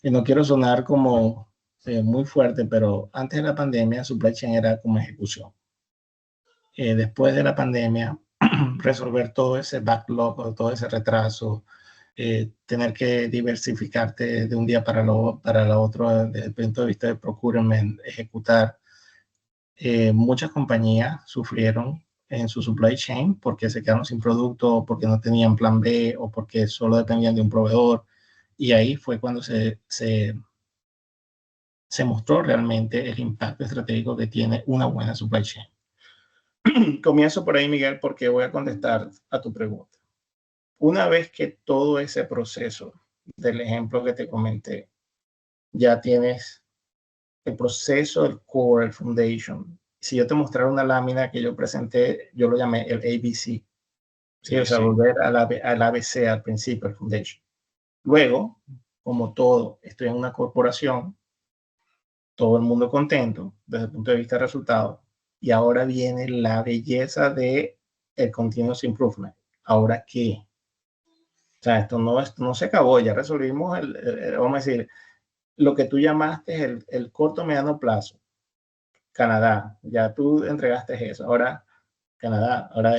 y no quiero sonar como muy fuerte, pero antes de la pandemia, supply chain era como ejecución. Después de la pandemia, resolver todo ese backlog, todo ese retraso, tener que diversificarte de un día para el otro desde el punto de vista de procurement, ejecutar. Muchas compañías sufrieron en su supply chain porque se quedaron sin producto, porque no tenían plan B o porque solo dependían de un proveedor. Y ahí fue cuando se mostró realmente el impacto estratégico que tiene una buena supply chain. Comienzo por ahí, Miguel, porque voy a contestar a tu pregunta. Una vez que todo ese proceso del ejemplo que te comenté, ya tienes el proceso, el core, el foundation. Si yo te mostrara una lámina que yo presenté, yo lo llamé el ABC. Sí, o sea, ABC. volver al ABC al principio, el foundation. Luego, como todo, estoy en una corporación, todo el mundo contento desde el punto de vista de resultados. Y ahora viene la belleza de el continuous improvement. ¿Ahora qué? O sea, esto no se acabó, ya resolvimos vamos a decir, lo que tú llamaste el corto mediano plazo. Canadá, ya tú entregaste eso. Ahora, Canadá, ahora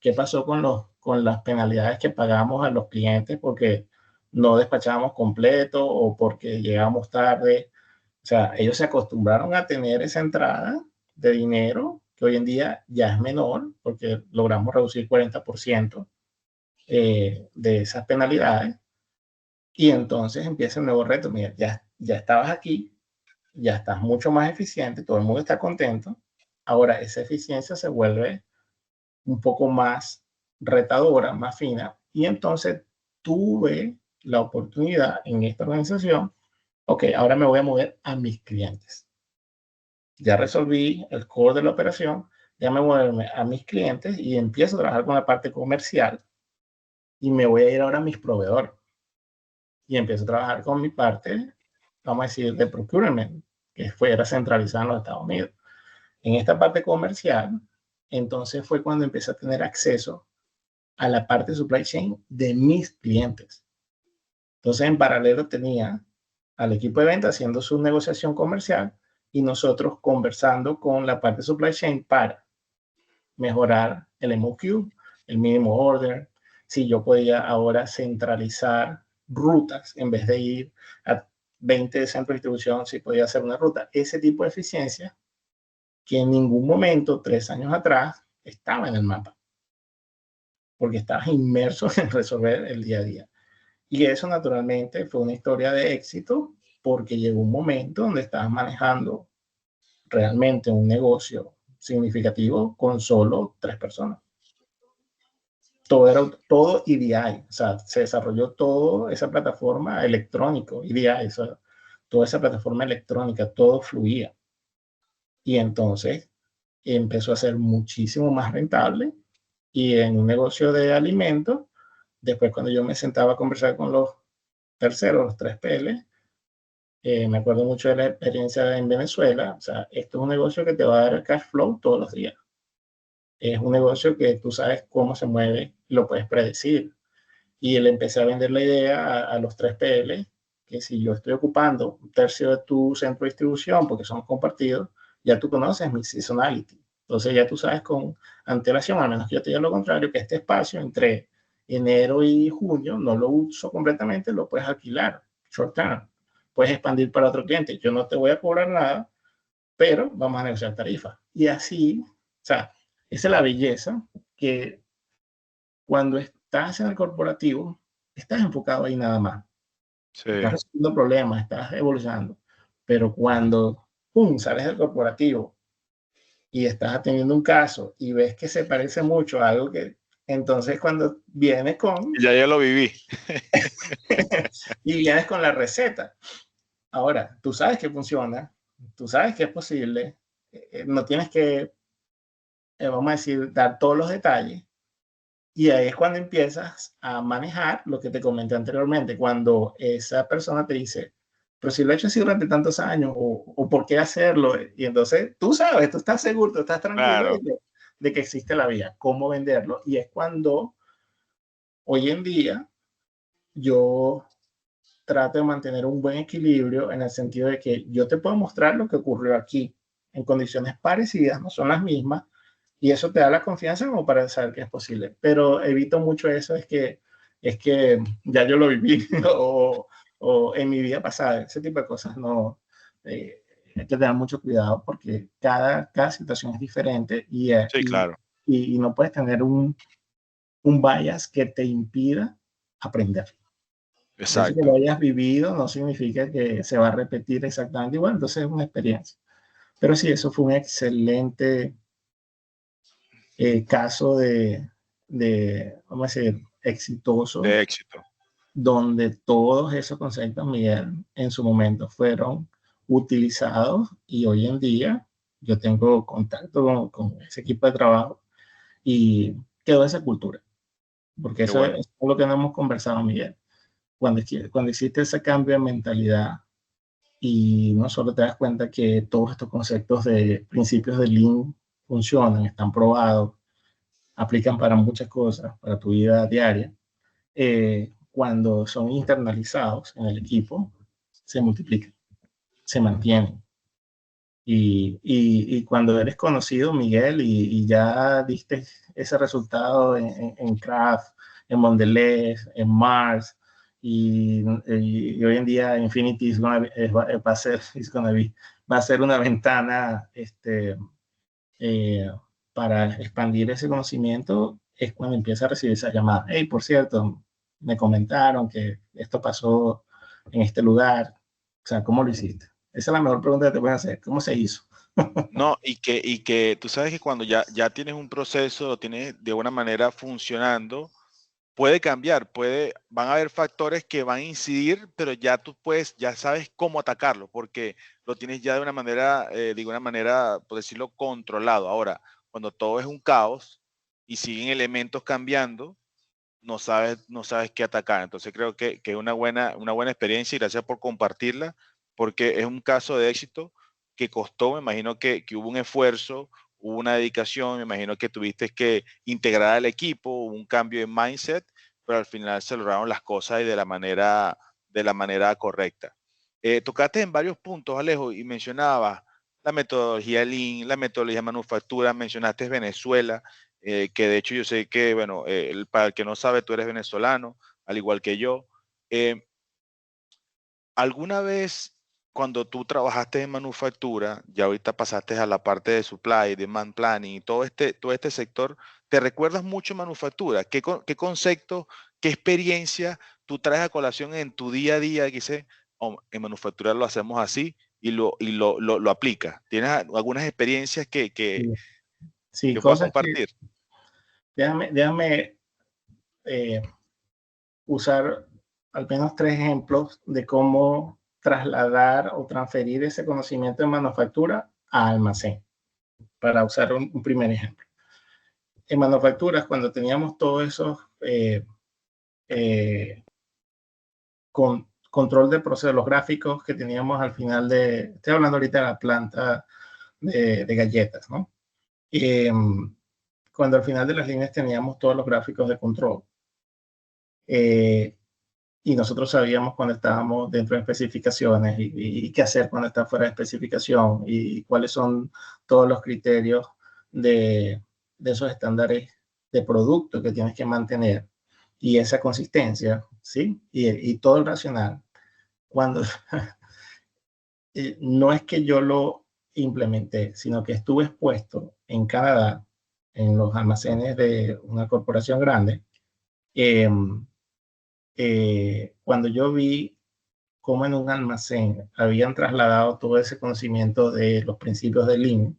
¿qué pasó con las penalidades que pagamos a los clientes porque no despachábamos completo o porque llegamos tarde? O sea, ellos se acostumbraron a tener esa entrada de dinero que hoy en día ya es menor porque logramos reducir 40% de esas penalidades. Y entonces empieza el nuevo reto. Mira, ya estabas aquí, ya estás mucho más eficiente, todo el mundo está contento. Ahora esa eficiencia se vuelve un poco más retadora, más fina, y entonces tuve la oportunidad en esta organización, ok, ahora me voy a mover a mis clientes. Ya resolví el core de la operación, ya me voy a moverme a mis clientes y empiezo a trabajar con la parte comercial y me voy a ir ahora a mis proveedores y empiezo a trabajar con mi parte, vamos a decir, de procurement, que fuera centralizada en los Estados Unidos. En esta parte comercial, entonces fue cuando empecé a tener acceso a la parte de supply chain de mis clientes. Entonces, en paralelo tenía al equipo de venta haciendo su negociación comercial y nosotros conversando con la parte de supply chain para mejorar el MOQ, el mínimo order, si yo podía ahora centralizar rutas en vez de ir a 20 centros de distribución, si podía hacer una ruta. Ese tipo de eficiencia que en ningún momento, 3 años atrás, estaba en el mapa, porque estabas inmerso en resolver el día a día. Y eso naturalmente fue una historia de éxito, porque llegó un momento donde estabas manejando realmente un negocio significativo con solo 3 personas. Todo era todo EDI, o sea, se desarrolló toda esa plataforma electrónico, EDI, o sea, toda esa plataforma electrónica, todo fluía. Y entonces empezó a ser muchísimo más rentable y en un negocio de alimentos, después cuando yo me sentaba a conversar con los terceros, los 3PL, me acuerdo mucho de la experiencia en Venezuela, o sea, esto es un negocio que te va a dar cash flow todos los días. Es un negocio que tú sabes cómo se mueve, lo puedes predecir. Y le empecé a vender la idea a los 3PL, que si yo estoy ocupando un tercio de tu centro de distribución, porque somos compartidos, ya tú conoces mi seasonality. Entonces ya tú sabes con antelación, al menos que yo te diga lo contrario, que este espacio entre enero y junio no lo uso completamente, lo puedes alquilar, short term. Puedes expandir para otro cliente. Yo no te voy a cobrar nada, pero vamos a negociar tarifas. Y así, o sea, esa es la belleza que cuando estás en el corporativo, estás enfocado ahí nada más. Sí. Estás resolviendo problemas, estás evolucionando. Pero cuando, pum, sales del corporativo y estás atendiendo un caso y ves que se parece mucho a algo que, entonces cuando vienes con... Ya lo viví. y vienes con la receta. Ahora, tú sabes que funciona, tú sabes que es posible, no tienes que, vamos a decir, dar todos los detalles. Y ahí es cuando empiezas a manejar lo que te comenté anteriormente, cuando esa persona te dice, pero si lo he hecho así durante tantos años, o por qué hacerlo, y entonces tú sabes, tú estás seguro, tú estás tranquilo Claro. de que existe la vía, cómo venderlo, y es cuando hoy en día yo trato de mantener un buen equilibrio en el sentido de que yo te puedo mostrar lo que ocurrió aquí en condiciones parecidas, no son las mismas, y eso te da la confianza como para saber que es posible. Pero evito mucho eso, es que ya yo lo viví o en mi vida pasada, ese tipo de cosas no. Hay que tener mucho cuidado porque cada situación es diferente Sí, claro. y no puedes tener un bias que te impida aprender. El hecho de que Exacto. lo hayas vivido no significa que se va a repetir exactamente igual, entonces es una experiencia. Pero sí, eso fue un excelente caso vamos a decir, exitoso, De éxito. donde todos esos conceptos, Miguel, en su momento fueron utilizados y hoy en día yo tengo contacto con ese equipo de trabajo y quedó esa cultura, porque Qué eso bueno. es lo que no hemos conversado, Miguel. Cuando existe ese cambio de mentalidad y no solo te das cuenta que todos estos conceptos de principios de Lean funcionan, están probados, aplican para muchas cosas, para tu vida diaria, cuando son internalizados en el equipo, se multiplican, se mantienen. Y cuando eres conocido, Miguel, y ya diste ese resultado en Kraft, en Mondelez, en Mars, y hoy en día Infinity va a ser una ventana para expandir ese conocimiento, es cuando empieza a recibir esa llamada. Hey, por cierto, me comentaron que esto pasó en este lugar. O sea, ¿cómo lo hiciste? Esa es la mejor pregunta que te pueden hacer. ¿Cómo se hizo? No, y que tú sabes que cuando ya tienes un proceso, lo tienes de alguna manera funcionando, puede cambiar, van a haber factores que van a incidir, pero ya tú ya sabes cómo atacarlo, porque lo tienes ya de alguna manera, por decirlo, controlado. Ahora, cuando todo es un caos y siguen elementos cambiando, no sabes qué atacar. Entonces creo que es una buena experiencia y gracias por compartirla, porque es un caso de éxito que costó, me imagino que hubo un esfuerzo, hubo una dedicación, me imagino que tuviste que integrar al equipo, hubo un cambio de mindset, pero al final se lograron las cosas y de la manera de la manera correcta. Tocaste en varios puntos, Alejo, y mencionabas la metodología Lean, la metodología de manufactura, mencionaste Venezuela, que de hecho yo sé que, bueno, para el que no sabe, tú eres venezolano, al igual que yo. ¿Alguna vez cuando tú trabajaste en manufactura, ya ahorita pasaste a la parte de supply, demand planning, todo este sector, te recuerdas mucho manufactura? ¿Qué concepto, qué experiencia tú traes a colación en tu día a día que dices, oh, en manufactura lo hacemos así y lo aplicas? ¿Tienes algunas experiencias que Sí, puedas cosas que, compartir? déjame usar al menos 3 ejemplos de cómo trasladar o transferir ese conocimiento de manufactura a almacén, para usar un primer ejemplo. En manufacturas, cuando teníamos todos esos control de procesos, los gráficos que teníamos al final estoy hablando ahorita de la planta de galletas, ¿no? Cuando al final de las líneas teníamos todos los gráficos de control. Y nosotros sabíamos cuando estábamos dentro de especificaciones y qué hacer cuando está fuera de especificación y cuáles son todos los criterios de esos estándares de producto que tienes que mantener y esa consistencia, ¿sí? Y todo el racional. Cuando no es que yo lo implementé, sino que estuve expuesto en Canadá, en los almacenes de una corporación grande, cuando yo vi cómo en un almacén habían trasladado todo ese conocimiento de los principios de Lean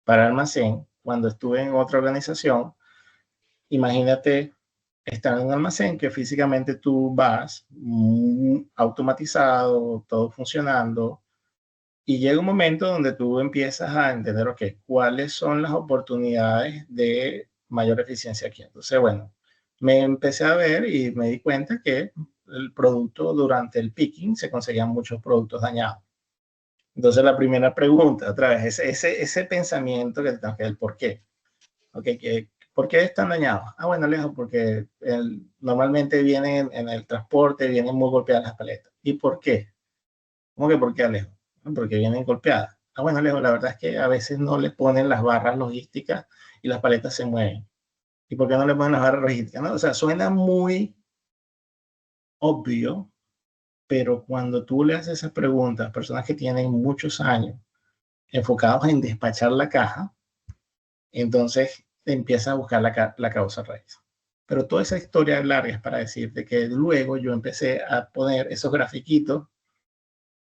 para almacén, cuando estuve en otra organización, imagínate estar en un almacén que físicamente tú vas automatizado, todo funcionando, y llega un momento donde tú empiezas a entender, ok, cuáles son las oportunidades de mayor eficiencia aquí. Entonces, bueno, me empecé a ver y me di cuenta que el producto durante el picking se conseguían muchos productos dañados. Entonces, la primera pregunta, otra vez, ese pensamiento que tengo que el por qué. Okay, ¿por qué están dañados? Ah, bueno, Alejo, porque normalmente vienen en el transporte, vienen muy golpeadas las paletas. ¿Y por qué? ¿Cómo que por qué, Alejo? Porque vienen golpeadas. Ah, bueno, Alejo, la verdad es que a veces no le ponen las barras logísticas y las paletas se mueven. ¿Y por qué no le ponen las barras logísticas? No, o sea, suena muy obvio, pero cuando tú le haces esas preguntas a personas que tienen muchos años enfocados en despachar la caja, entonces empieza a buscar la causa raíz. Pero toda esa historia larga es para decirte que luego yo empecé a poner esos grafiquitos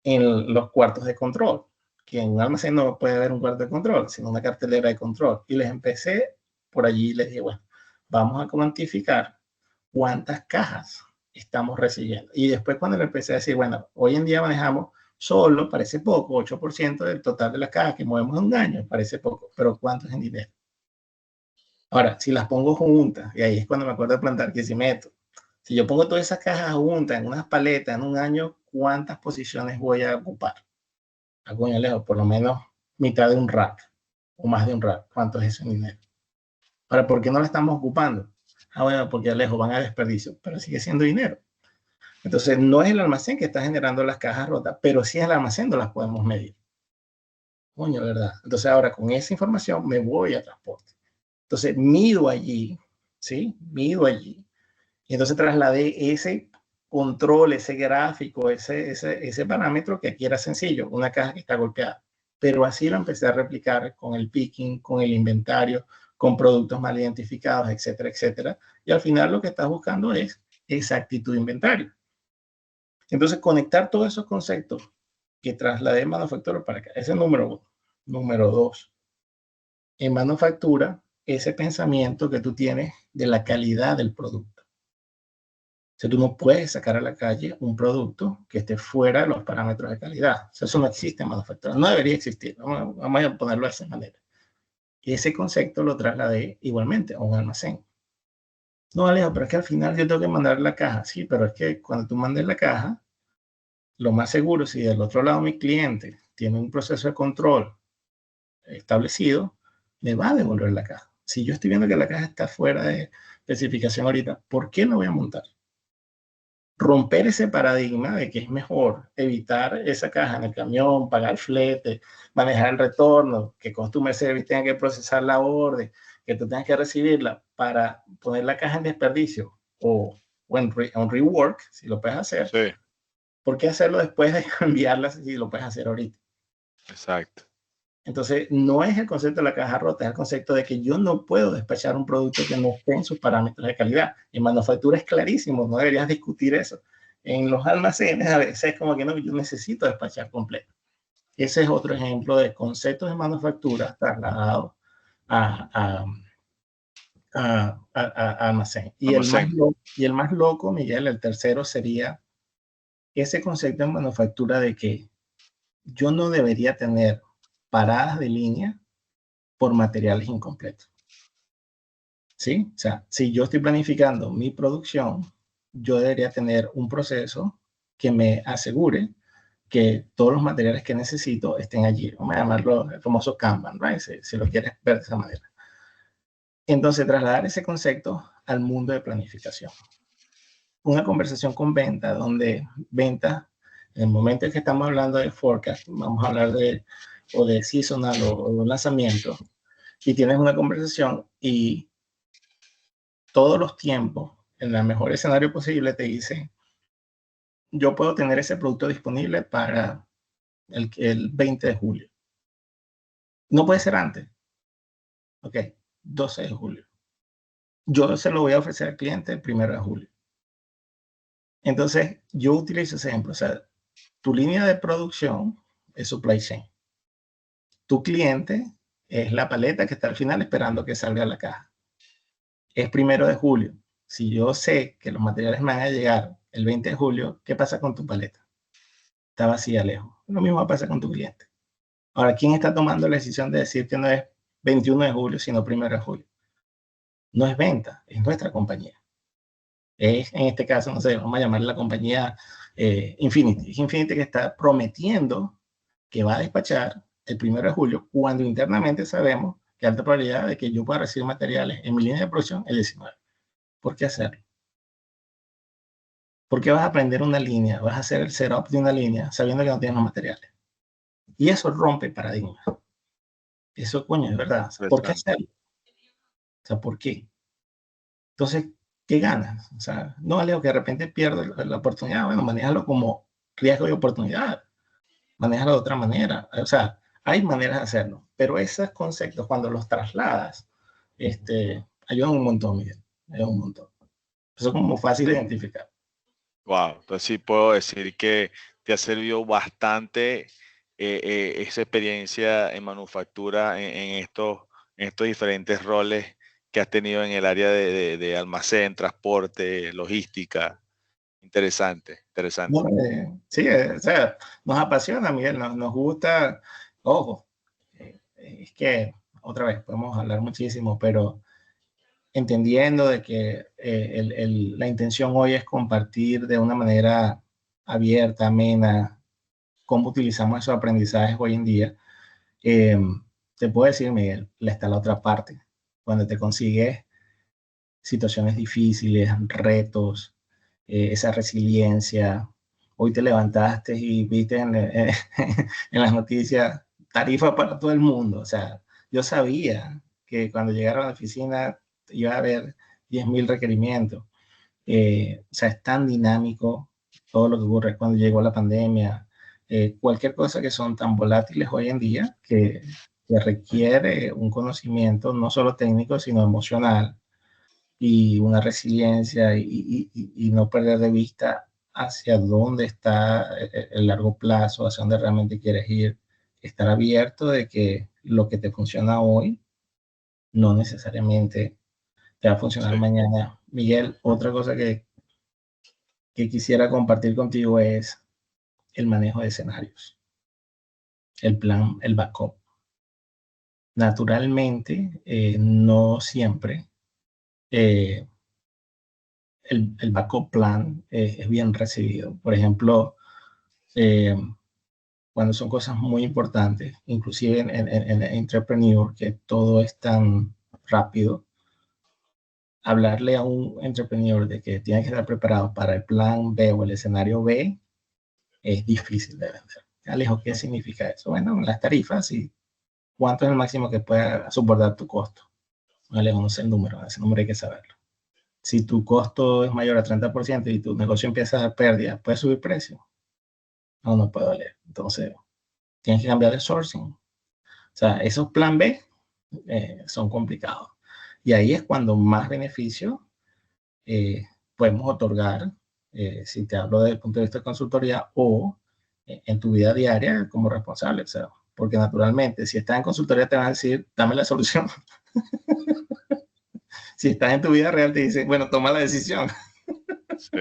en los cuartos de control, que en un almacén no puede haber un cuarto de control, sino una cartelera de control. Y les empecé por allí, les dije, bueno, vamos a cuantificar cuántas cajas estamos recibiendo. Y después cuando le empecé a decir, bueno, hoy en día manejamos solo, parece poco, 8% del total de las cajas que movemos en un año, parece poco, pero ¿cuánto es en dinero? Ahora, si las pongo juntas, y ahí es cuando me acuerdo de plantar Quisimeto, si yo pongo todas esas cajas juntas en unas paletas en un año, ¿cuántas posiciones voy a ocupar? Algo lejos, por lo menos mitad de un rack o más de un rack. ¿Cuánto es eso en dinero? Ahora, ¿por qué no la estamos ocupando? Ah, bueno, porque lejos van a desperdicio, pero sigue siendo dinero. Entonces, no es el almacén que está generando las cajas rotas, pero sí es el almacén donde las podemos medir. Coño, ¿verdad? Entonces, ahora con esa información me voy a transporte. Entonces, mido allí, ¿sí? Mido allí. Y entonces trasladé ese control, ese gráfico, ese parámetro que aquí era sencillo, una caja que está golpeada. Pero así lo empecé a replicar con el picking, con el inventario, con productos mal identificados, etcétera, etcétera. Y al final lo que estás buscando es exactitud de inventario. Entonces, conectar todos esos conceptos que trasladé en manufactura para acá. Ese es número uno. Número dos, en manufactura, ese pensamiento que tú tienes de la calidad del producto. O sea, tú no puedes sacar a la calle un producto que esté fuera de los parámetros de calidad. O sea, eso no existe en manufactura. No debería existir. Vamos a ponerlo de esa manera. Y ese concepto lo trasladé igualmente a un almacén. No, Alejo, pero es que al final yo tengo que mandar la caja. Sí, pero es que cuando tú mandes la caja, lo más seguro, si del otro lado mi cliente tiene un proceso de control establecido, me va a devolver la caja. Si yo estoy viendo que la caja está fuera de especificación ahorita, ¿por qué no voy a montar? romper ese paradigma de que es mejor evitar esa caja en el camión, pagar flete, manejar el retorno, que Customer Service tenga que procesar la orden, que tú tengas que recibirla para poner la caja en desperdicio o en rework, si lo puedes hacer. Sí. ¿Por qué hacerlo después de enviarla si lo puedes hacer ahorita? Exacto. Entonces, no es el concepto de la caja rota, es el concepto de que yo no puedo despachar un producto que no esté en sus parámetros de calidad. En manufactura es clarísimo, no deberías discutir eso. En los almacenes a veces es como que no, yo necesito despachar completo. Ese es otro ejemplo de conceptos de manufactura trasladados a, a almacén. Y el más loco, Miguel, el tercero sería ese concepto en manufactura de que yo no debería tener paradas de línea por materiales incompletos. ¿Sí? O sea, si yo estoy planificando mi producción, yo debería tener un proceso que me asegure que todos los materiales que necesito estén allí. Vamos a llamarlo el famoso Kanban, ¿right? Si lo quieres ver de esa manera. Entonces, trasladar ese concepto al mundo de planificación. Una conversación con venta, donde venta, en el momento en que estamos hablando de forecast, vamos a hablar de seasonal o de un lanzamiento, y tienes una conversación y todos los tiempos, en el mejor escenario posible, te dice, yo puedo tener ese producto disponible para el 20 de julio. No puede ser antes. Ok, 12 de julio. Yo se lo voy a ofrecer al cliente el 1 de julio. Entonces, yo utilizo ese ejemplo. O sea, tu línea de producción es supply chain. Tu cliente es la paleta que está al final esperando que salga a la caja. Es 1 de julio. Si yo sé que los materiales me van a llegar el 20 de julio, ¿qué pasa con tu paleta? Está vacía, lejos. Lo mismo pasa con tu cliente. Ahora, ¿quién está tomando la decisión de decir que no es 21 de julio, sino 1 de julio? No es venta, es nuestra compañía. Es, en este caso, no sé, vamos a llamarle la compañía Infinity. Es Infinity que está prometiendo que va a despachar el 1 de julio, cuando internamente sabemos que hay alta probabilidad de que yo pueda recibir materiales en mi línea de producción el 19. ¿Por qué hacerlo? ¿Por qué vas a aprender una línea? Vas a hacer el setup de una línea sabiendo que no tienes los materiales. Y eso rompe paradigmas. Eso, coño, es verdad. ¿Por qué hacerlo? O sea, ¿por qué? Entonces, ¿qué ganas? O sea, no, Alejo, que de repente pierdo la oportunidad. Bueno, manéjalo como riesgo y oportunidad. Manéjalo de otra manera. O sea, hay maneras de hacerlo. Pero esos conceptos, cuando los trasladas, ayudan un montón, Miguel. Ayudan un montón. Eso es como fácil de identificar. Wow, entonces sí puedo decir que te ha servido bastante esa experiencia en manufactura en estos diferentes roles que has tenido en el área de almacén, transporte, logística. Interesante, interesante. No, sí, o sea, nos apasiona, Miguel, nos gusta. Ojo, es que otra vez podemos hablar muchísimo, pero entendiendo de que la intención hoy es compartir de una manera abierta, amena, cómo utilizamos esos aprendizajes hoy en día. Te puedo decir, Miguel, está la otra parte, cuando te consigues situaciones difíciles, retos, esa resiliencia. Hoy te levantaste y viste en las noticias tarifa para todo el mundo. O sea, yo sabía que cuando llegara a la oficina iba a haber 10.000 requerimientos. O sea, es tan dinámico todo lo que ocurre cuando llegó la pandemia. Cualquier cosa que son tan volátiles hoy en día que requiere un conocimiento no solo técnico, sino emocional y una resiliencia y no perder de vista hacia dónde está el largo plazo, hacia dónde realmente quieres ir. Estar abierto de que lo que te funciona hoy no necesariamente te va a funcionar mañana. Miguel, otra cosa que quisiera compartir contigo es el manejo de escenarios, el plan, el backup. Naturalmente, no siempre el backup plan es bien recibido. Por ejemplo, cuando son cosas muy importantes, inclusive en Entrepreneur, que todo es tan rápido, hablarle a un entrepreneur de que tiene que estar preparado para el plan B o el escenario B es difícil de vender. Alejo, ¿qué significa eso? Bueno, las tarifas y cuánto es el máximo que pueda soportar tu costo. Alejo, no sé el número, ese número hay que saberlo. Si tu costo es mayor a 30% y tu negocio empieza a dar pérdida, ¿puedes subir precio? No, no puede valer. Entonces, tienes que cambiar de sourcing. O sea, esos plan B son complicados. Y ahí es cuando más beneficio podemos otorgar, si te hablo desde el punto de vista de consultoría o en tu vida diaria como responsable. O sea, porque naturalmente, si estás en consultoría te van a decir, dame la solución. Si estás en tu vida real te dicen, bueno, toma la decisión. Sí,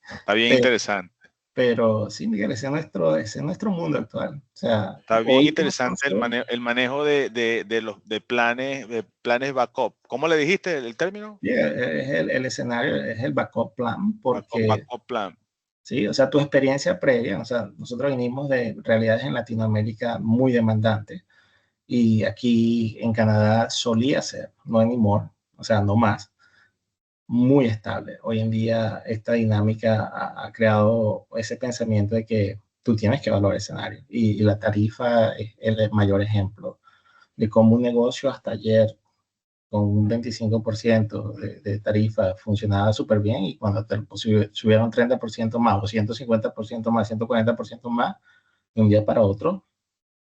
está bien interesante. Pero sí, Miguel, ese es nuestro mundo actual. O sea, está bien interesante el manejo de planes backup. ¿Cómo le dijiste el término? Yeah, es el escenario, es el backup plan, porque backup plan. Sí, o sea, tu experiencia previa, o sea, nosotros venimos de realidades en Latinoamérica muy demandantes y aquí en Canadá solía ser, no anymore, o sea, no más, muy estable. Hoy en día esta dinámica ha creado ese pensamiento de que tú tienes que evaluar el escenario y la tarifa es el mayor ejemplo de cómo un negocio hasta ayer con un 25% de tarifa funcionaba súper bien y cuando te subieron 30% más o 150% más, 140% más, de un día para otro,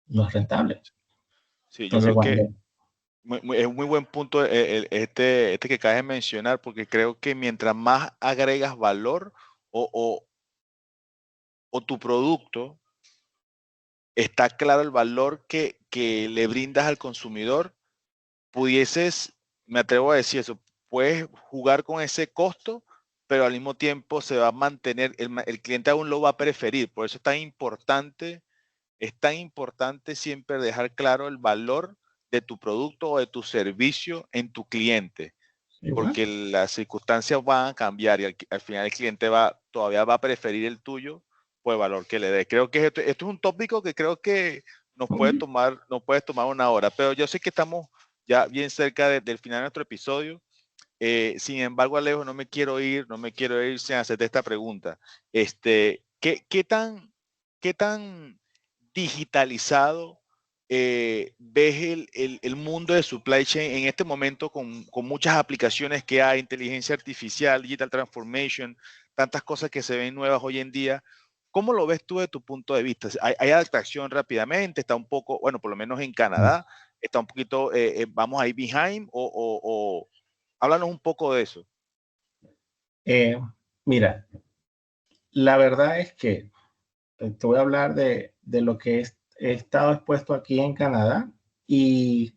no es rentable. Sí, Entonces, yo creo que es un muy buen punto este que acabas de mencionar, porque creo que mientras más agregas valor o tu producto, está claro el valor que le brindas al consumidor, me atrevo a decir eso, puedes jugar con ese costo, pero al mismo tiempo se va a mantener, el cliente aún lo va a preferir. Por eso es tan importante siempre dejar claro el valor de tu producto o de tu servicio en tu cliente, porque las circunstancias van a cambiar y al final el cliente todavía va a preferir el tuyo por el valor que le dé. Creo que esto es un tópico que creo que nos puede tomar una hora, pero yo sé que estamos ya bien cerca del final de nuestro episodio. Sin embargo, Alejo, no me quiero ir sin hacerte esta pregunta. ¿Qué tan digitalizado ves el mundo de supply chain en este momento con muchas aplicaciones que hay, inteligencia artificial, digital transformation, tantas cosas que se ven nuevas hoy en día? ¿Cómo lo ves tú de tu punto de vista? ¿Hay adaptación rápidamente? ¿Está un poco, bueno, por lo menos en Canadá, está un poquito, vamos ahí behind o háblanos un poco de eso? Mira, la verdad es que te voy a hablar de lo que he estado expuesto aquí en Canadá y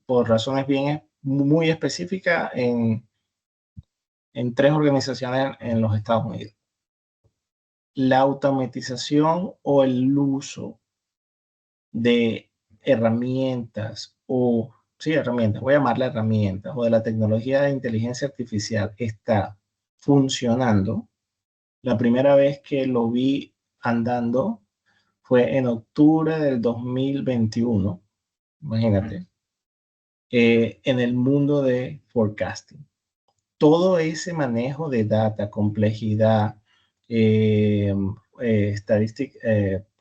por razones bien muy específicas en 3 organizaciones en los Estados Unidos. La automatización o el uso de herramientas herramientas, voy a llamarla herramientas, o de la tecnología de inteligencia artificial está funcionando. La primera vez que lo vi andando fue en octubre del 2021, imagínate, en el mundo de forecasting. Todo ese manejo de data, complejidad,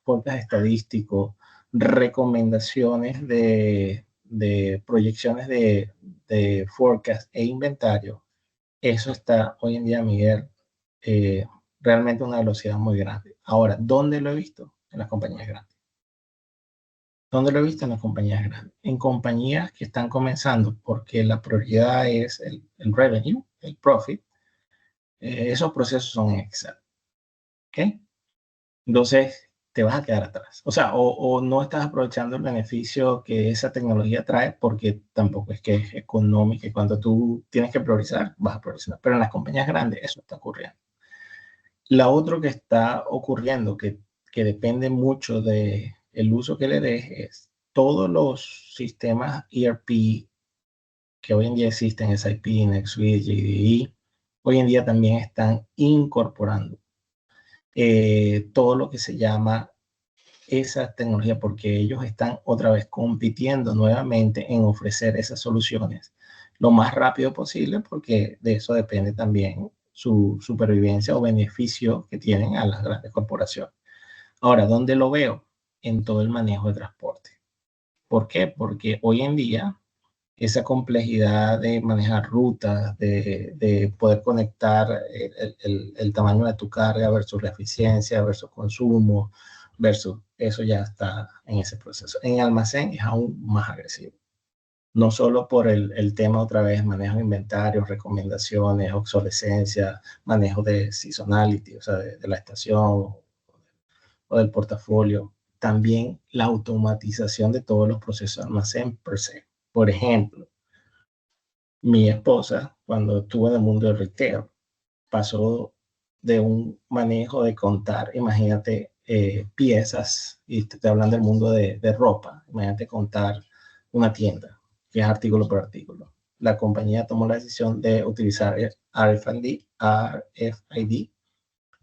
forecast estadístico, recomendaciones de proyecciones de forecast e inventario, eso está hoy en día, Miguel, realmente a una velocidad muy grande. Ahora, ¿dónde lo he visto? En las compañías grandes. ¿Dónde lo he visto? En las compañías grandes. En compañías que están comenzando porque la prioridad es el revenue, el profit. Esos procesos son en Excel. ¿Ok? Entonces, te vas a quedar atrás. O sea, o no estás aprovechando el beneficio que esa tecnología trae porque tampoco es que es económica y cuando tú tienes que priorizar, vas a priorizar. Pero en las compañías grandes eso está ocurriendo. La otra que está ocurriendo, que depende mucho del uso que le des, es todos los sistemas ERP que hoy en día existen, SAP, NetSuite, JDE, hoy en día también están incorporando todo lo que se llama esa tecnología, porque ellos están otra vez compitiendo nuevamente en ofrecer esas soluciones lo más rápido posible, porque de eso depende también su supervivencia o beneficio que tienen a las grandes corporaciones. Ahora, ¿dónde lo veo? En todo el manejo de transporte. ¿Por qué? Porque hoy en día esa complejidad de manejar rutas, de poder conectar el tamaño de tu carga versus la eficiencia, versus consumo, versus eso ya está en ese proceso. En almacén es aún más agresivo. No solo por el tema otra vez, manejo de inventarios, recomendaciones, obsolescencia, manejo de seasonality, o sea, de la estación o del portafolio, también la automatización de todos los procesos de almacén per se. Por ejemplo, mi esposa, cuando estuvo en el mundo del retail, pasó de un manejo de contar, imagínate, piezas, y te estoy hablando del mundo de ropa, imagínate contar una tienda, que es artículo por artículo. La compañía tomó la decisión de utilizar RFID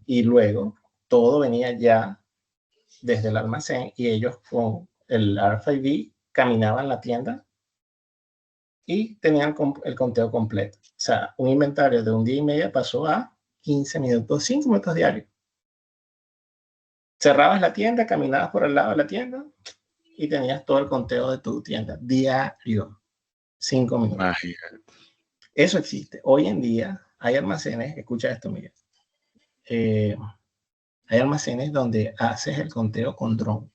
y luego todo venía ya desde el almacén y ellos con el RFID caminaban la tienda y tenían el conteo completo. O sea, un inventario de un día y medio pasó a 15 minutos, 5 minutos diarios. Cerrabas la tienda, caminabas por el lado de la tienda y tenías todo el conteo de tu tienda diario, 5 minutos. Mágica. Eso existe. Hoy en día hay almacenes, escucha esto, Miguel. Hay almacenes donde haces el conteo con dron.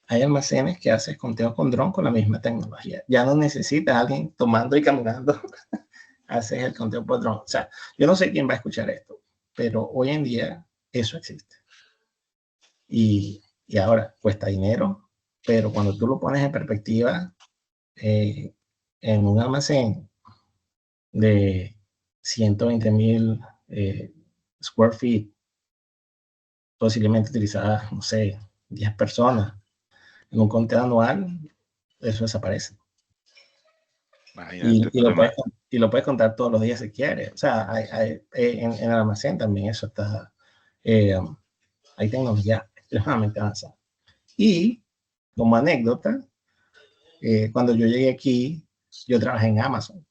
Hay almacenes que haces conteo con dron con la misma tecnología. Ya no necesitas a alguien tomando y caminando. Haces el conteo por dron. O sea, yo no sé quién va a escuchar esto, pero hoy en día eso existe. Y ahora cuesta dinero, pero cuando tú lo pones en perspectiva, en un almacén de 120,000 square feet, posiblemente utilizadas, no sé, 10 personas, en un conteo anual, eso desaparece. Y lo puedes contar todos los días si quieres. O sea, en el almacén también eso está, hay tecnología extremadamente avanzada. Y como anécdota, cuando yo llegué aquí, yo trabajé en Amazon.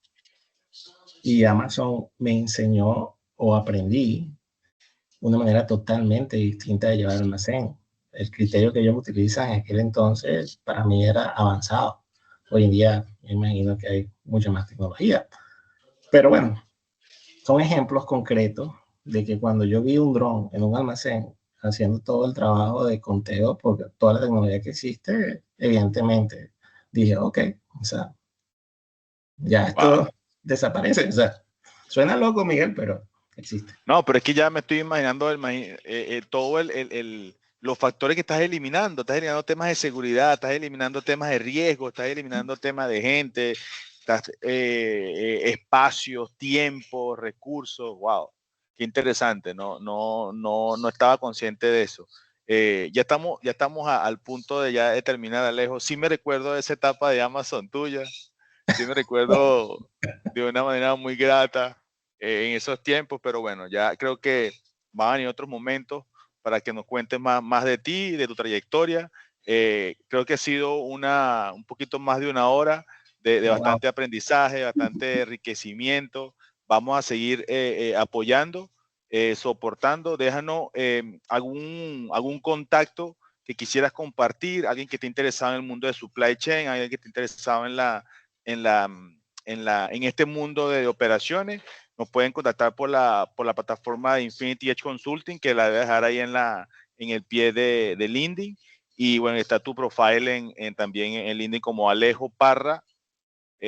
Y Amazon me enseñó o aprendí una manera totalmente distinta de llevar el almacén. El criterio que ellos utilizan en aquel entonces para mí era avanzado. Hoy en día me imagino que hay mucha más tecnología. Pero bueno, son ejemplos concretos de que cuando yo vi un dron en un almacén haciendo todo el trabajo de conteo, porque toda la tecnología que existe, evidentemente dije, ok, o sea, ya esto desaparece. O sea, suena loco, Miguel, pero existe. No, pero es que ya me estoy imaginando todo los factores que estás eliminando temas de seguridad, estás eliminando temas de riesgo, estás eliminando temas de gente, espacios, tiempo, recursos. Wow, qué interesante. No estaba consciente de eso. Ya estamos al punto de ya de terminar, Alejo. Sí me recuerdo de esa etapa de Amazon tuya. Sí me recuerdo de una manera muy grata en esos tiempos, pero bueno, ya creo que van a venir otros momentos para que nos cuentes más de ti, de tu trayectoria. Creo que ha sido un poquito más de una hora de bastante aprendizaje, bastante enriquecimiento. Vamos a seguir apoyando, soportando. Déjanos algún contacto que quisieras compartir, alguien que esté interesado en el mundo de supply chain, alguien que esté interesado en este mundo de operaciones. Nos pueden contactar por la plataforma de Infinity Edge Consulting, que la voy a dejar ahí en el pie de LinkedIn. Y bueno, está tu profile también en LinkedIn como Alejo Parra. ¿Tu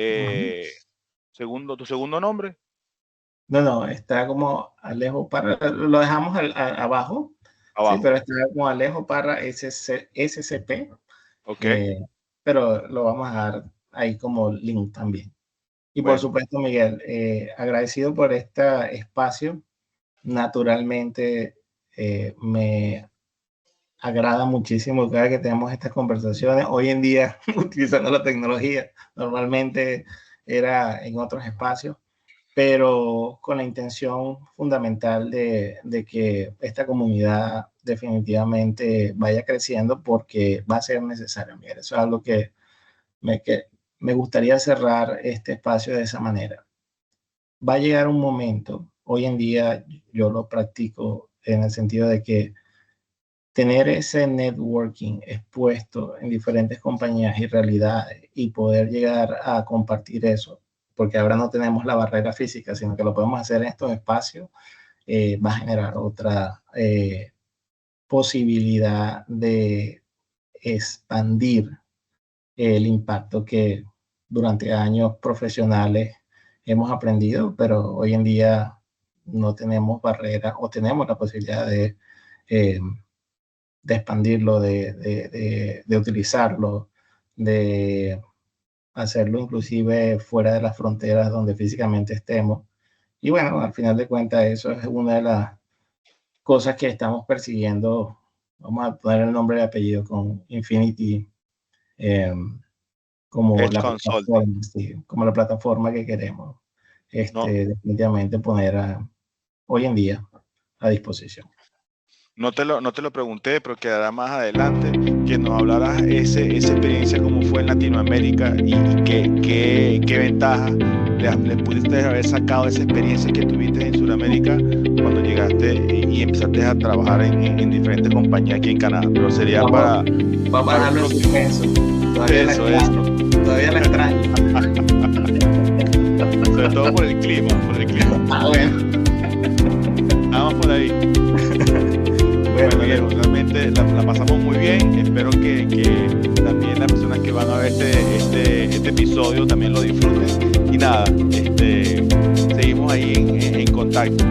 segundo nombre? No, está como Alejo Parra, lo dejamos abajo. Sí, pero está como Alejo Parra SCP. Ok. Pero lo vamos a dejar ahí como link también. Y por supuesto, Miguel, agradecido por este espacio. Naturalmente, me agrada muchísimo cada vez que tenemos estas conversaciones. Hoy en día, utilizando la tecnología, normalmente era en otros espacios, pero con la intención fundamental de que esta comunidad definitivamente vaya creciendo porque va a ser necesario. Miguel, eso es algo que me gustaría cerrar este espacio de esa manera. Va a llegar un momento, hoy en día yo lo practico en el sentido de que tener ese networking expuesto en diferentes compañías y realidades y poder llegar a compartir eso, porque ahora no tenemos la barrera física, sino que lo podemos hacer en estos espacios, va a generar otra posibilidad de expandir el impacto que durante años profesionales hemos aprendido, pero hoy en día no tenemos barreras o tenemos la posibilidad de expandirlo, de utilizarlo, de hacerlo inclusive fuera de las fronteras donde físicamente estemos. Y bueno, al final de cuentas eso es una de las cosas que estamos persiguiendo. Vamos a poner el nombre y apellido con Infinity como Edge la Consulting. plataforma, sí, como la plataforma que queremos No, definitivamente poner hoy en día a disposición. no te lo pregunté, pero quedará más adelante que nos hablaras esa experiencia, cómo fue en Latinoamérica y qué ventajas le pudiste haber sacado de esa experiencia que tuviste en Sudamérica cuando llegaste y empezaste a trabajar en diferentes compañías aquí en Canadá. Pero sería Vamos a dejarlo en suspenso. Todavía la extraño. Sobre todo por el clima. Bueno. Vamos por ahí. Bueno, realmente la pasamos muy bien. Espero que también las personas que van a ver este episodio también lo disfruten. Y nada, seguimos ahí en contacto.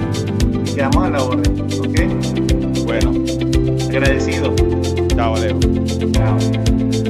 Quedamos a la orden, ¿ok? Bueno. Agradecido. Chao, Alejo. Chao.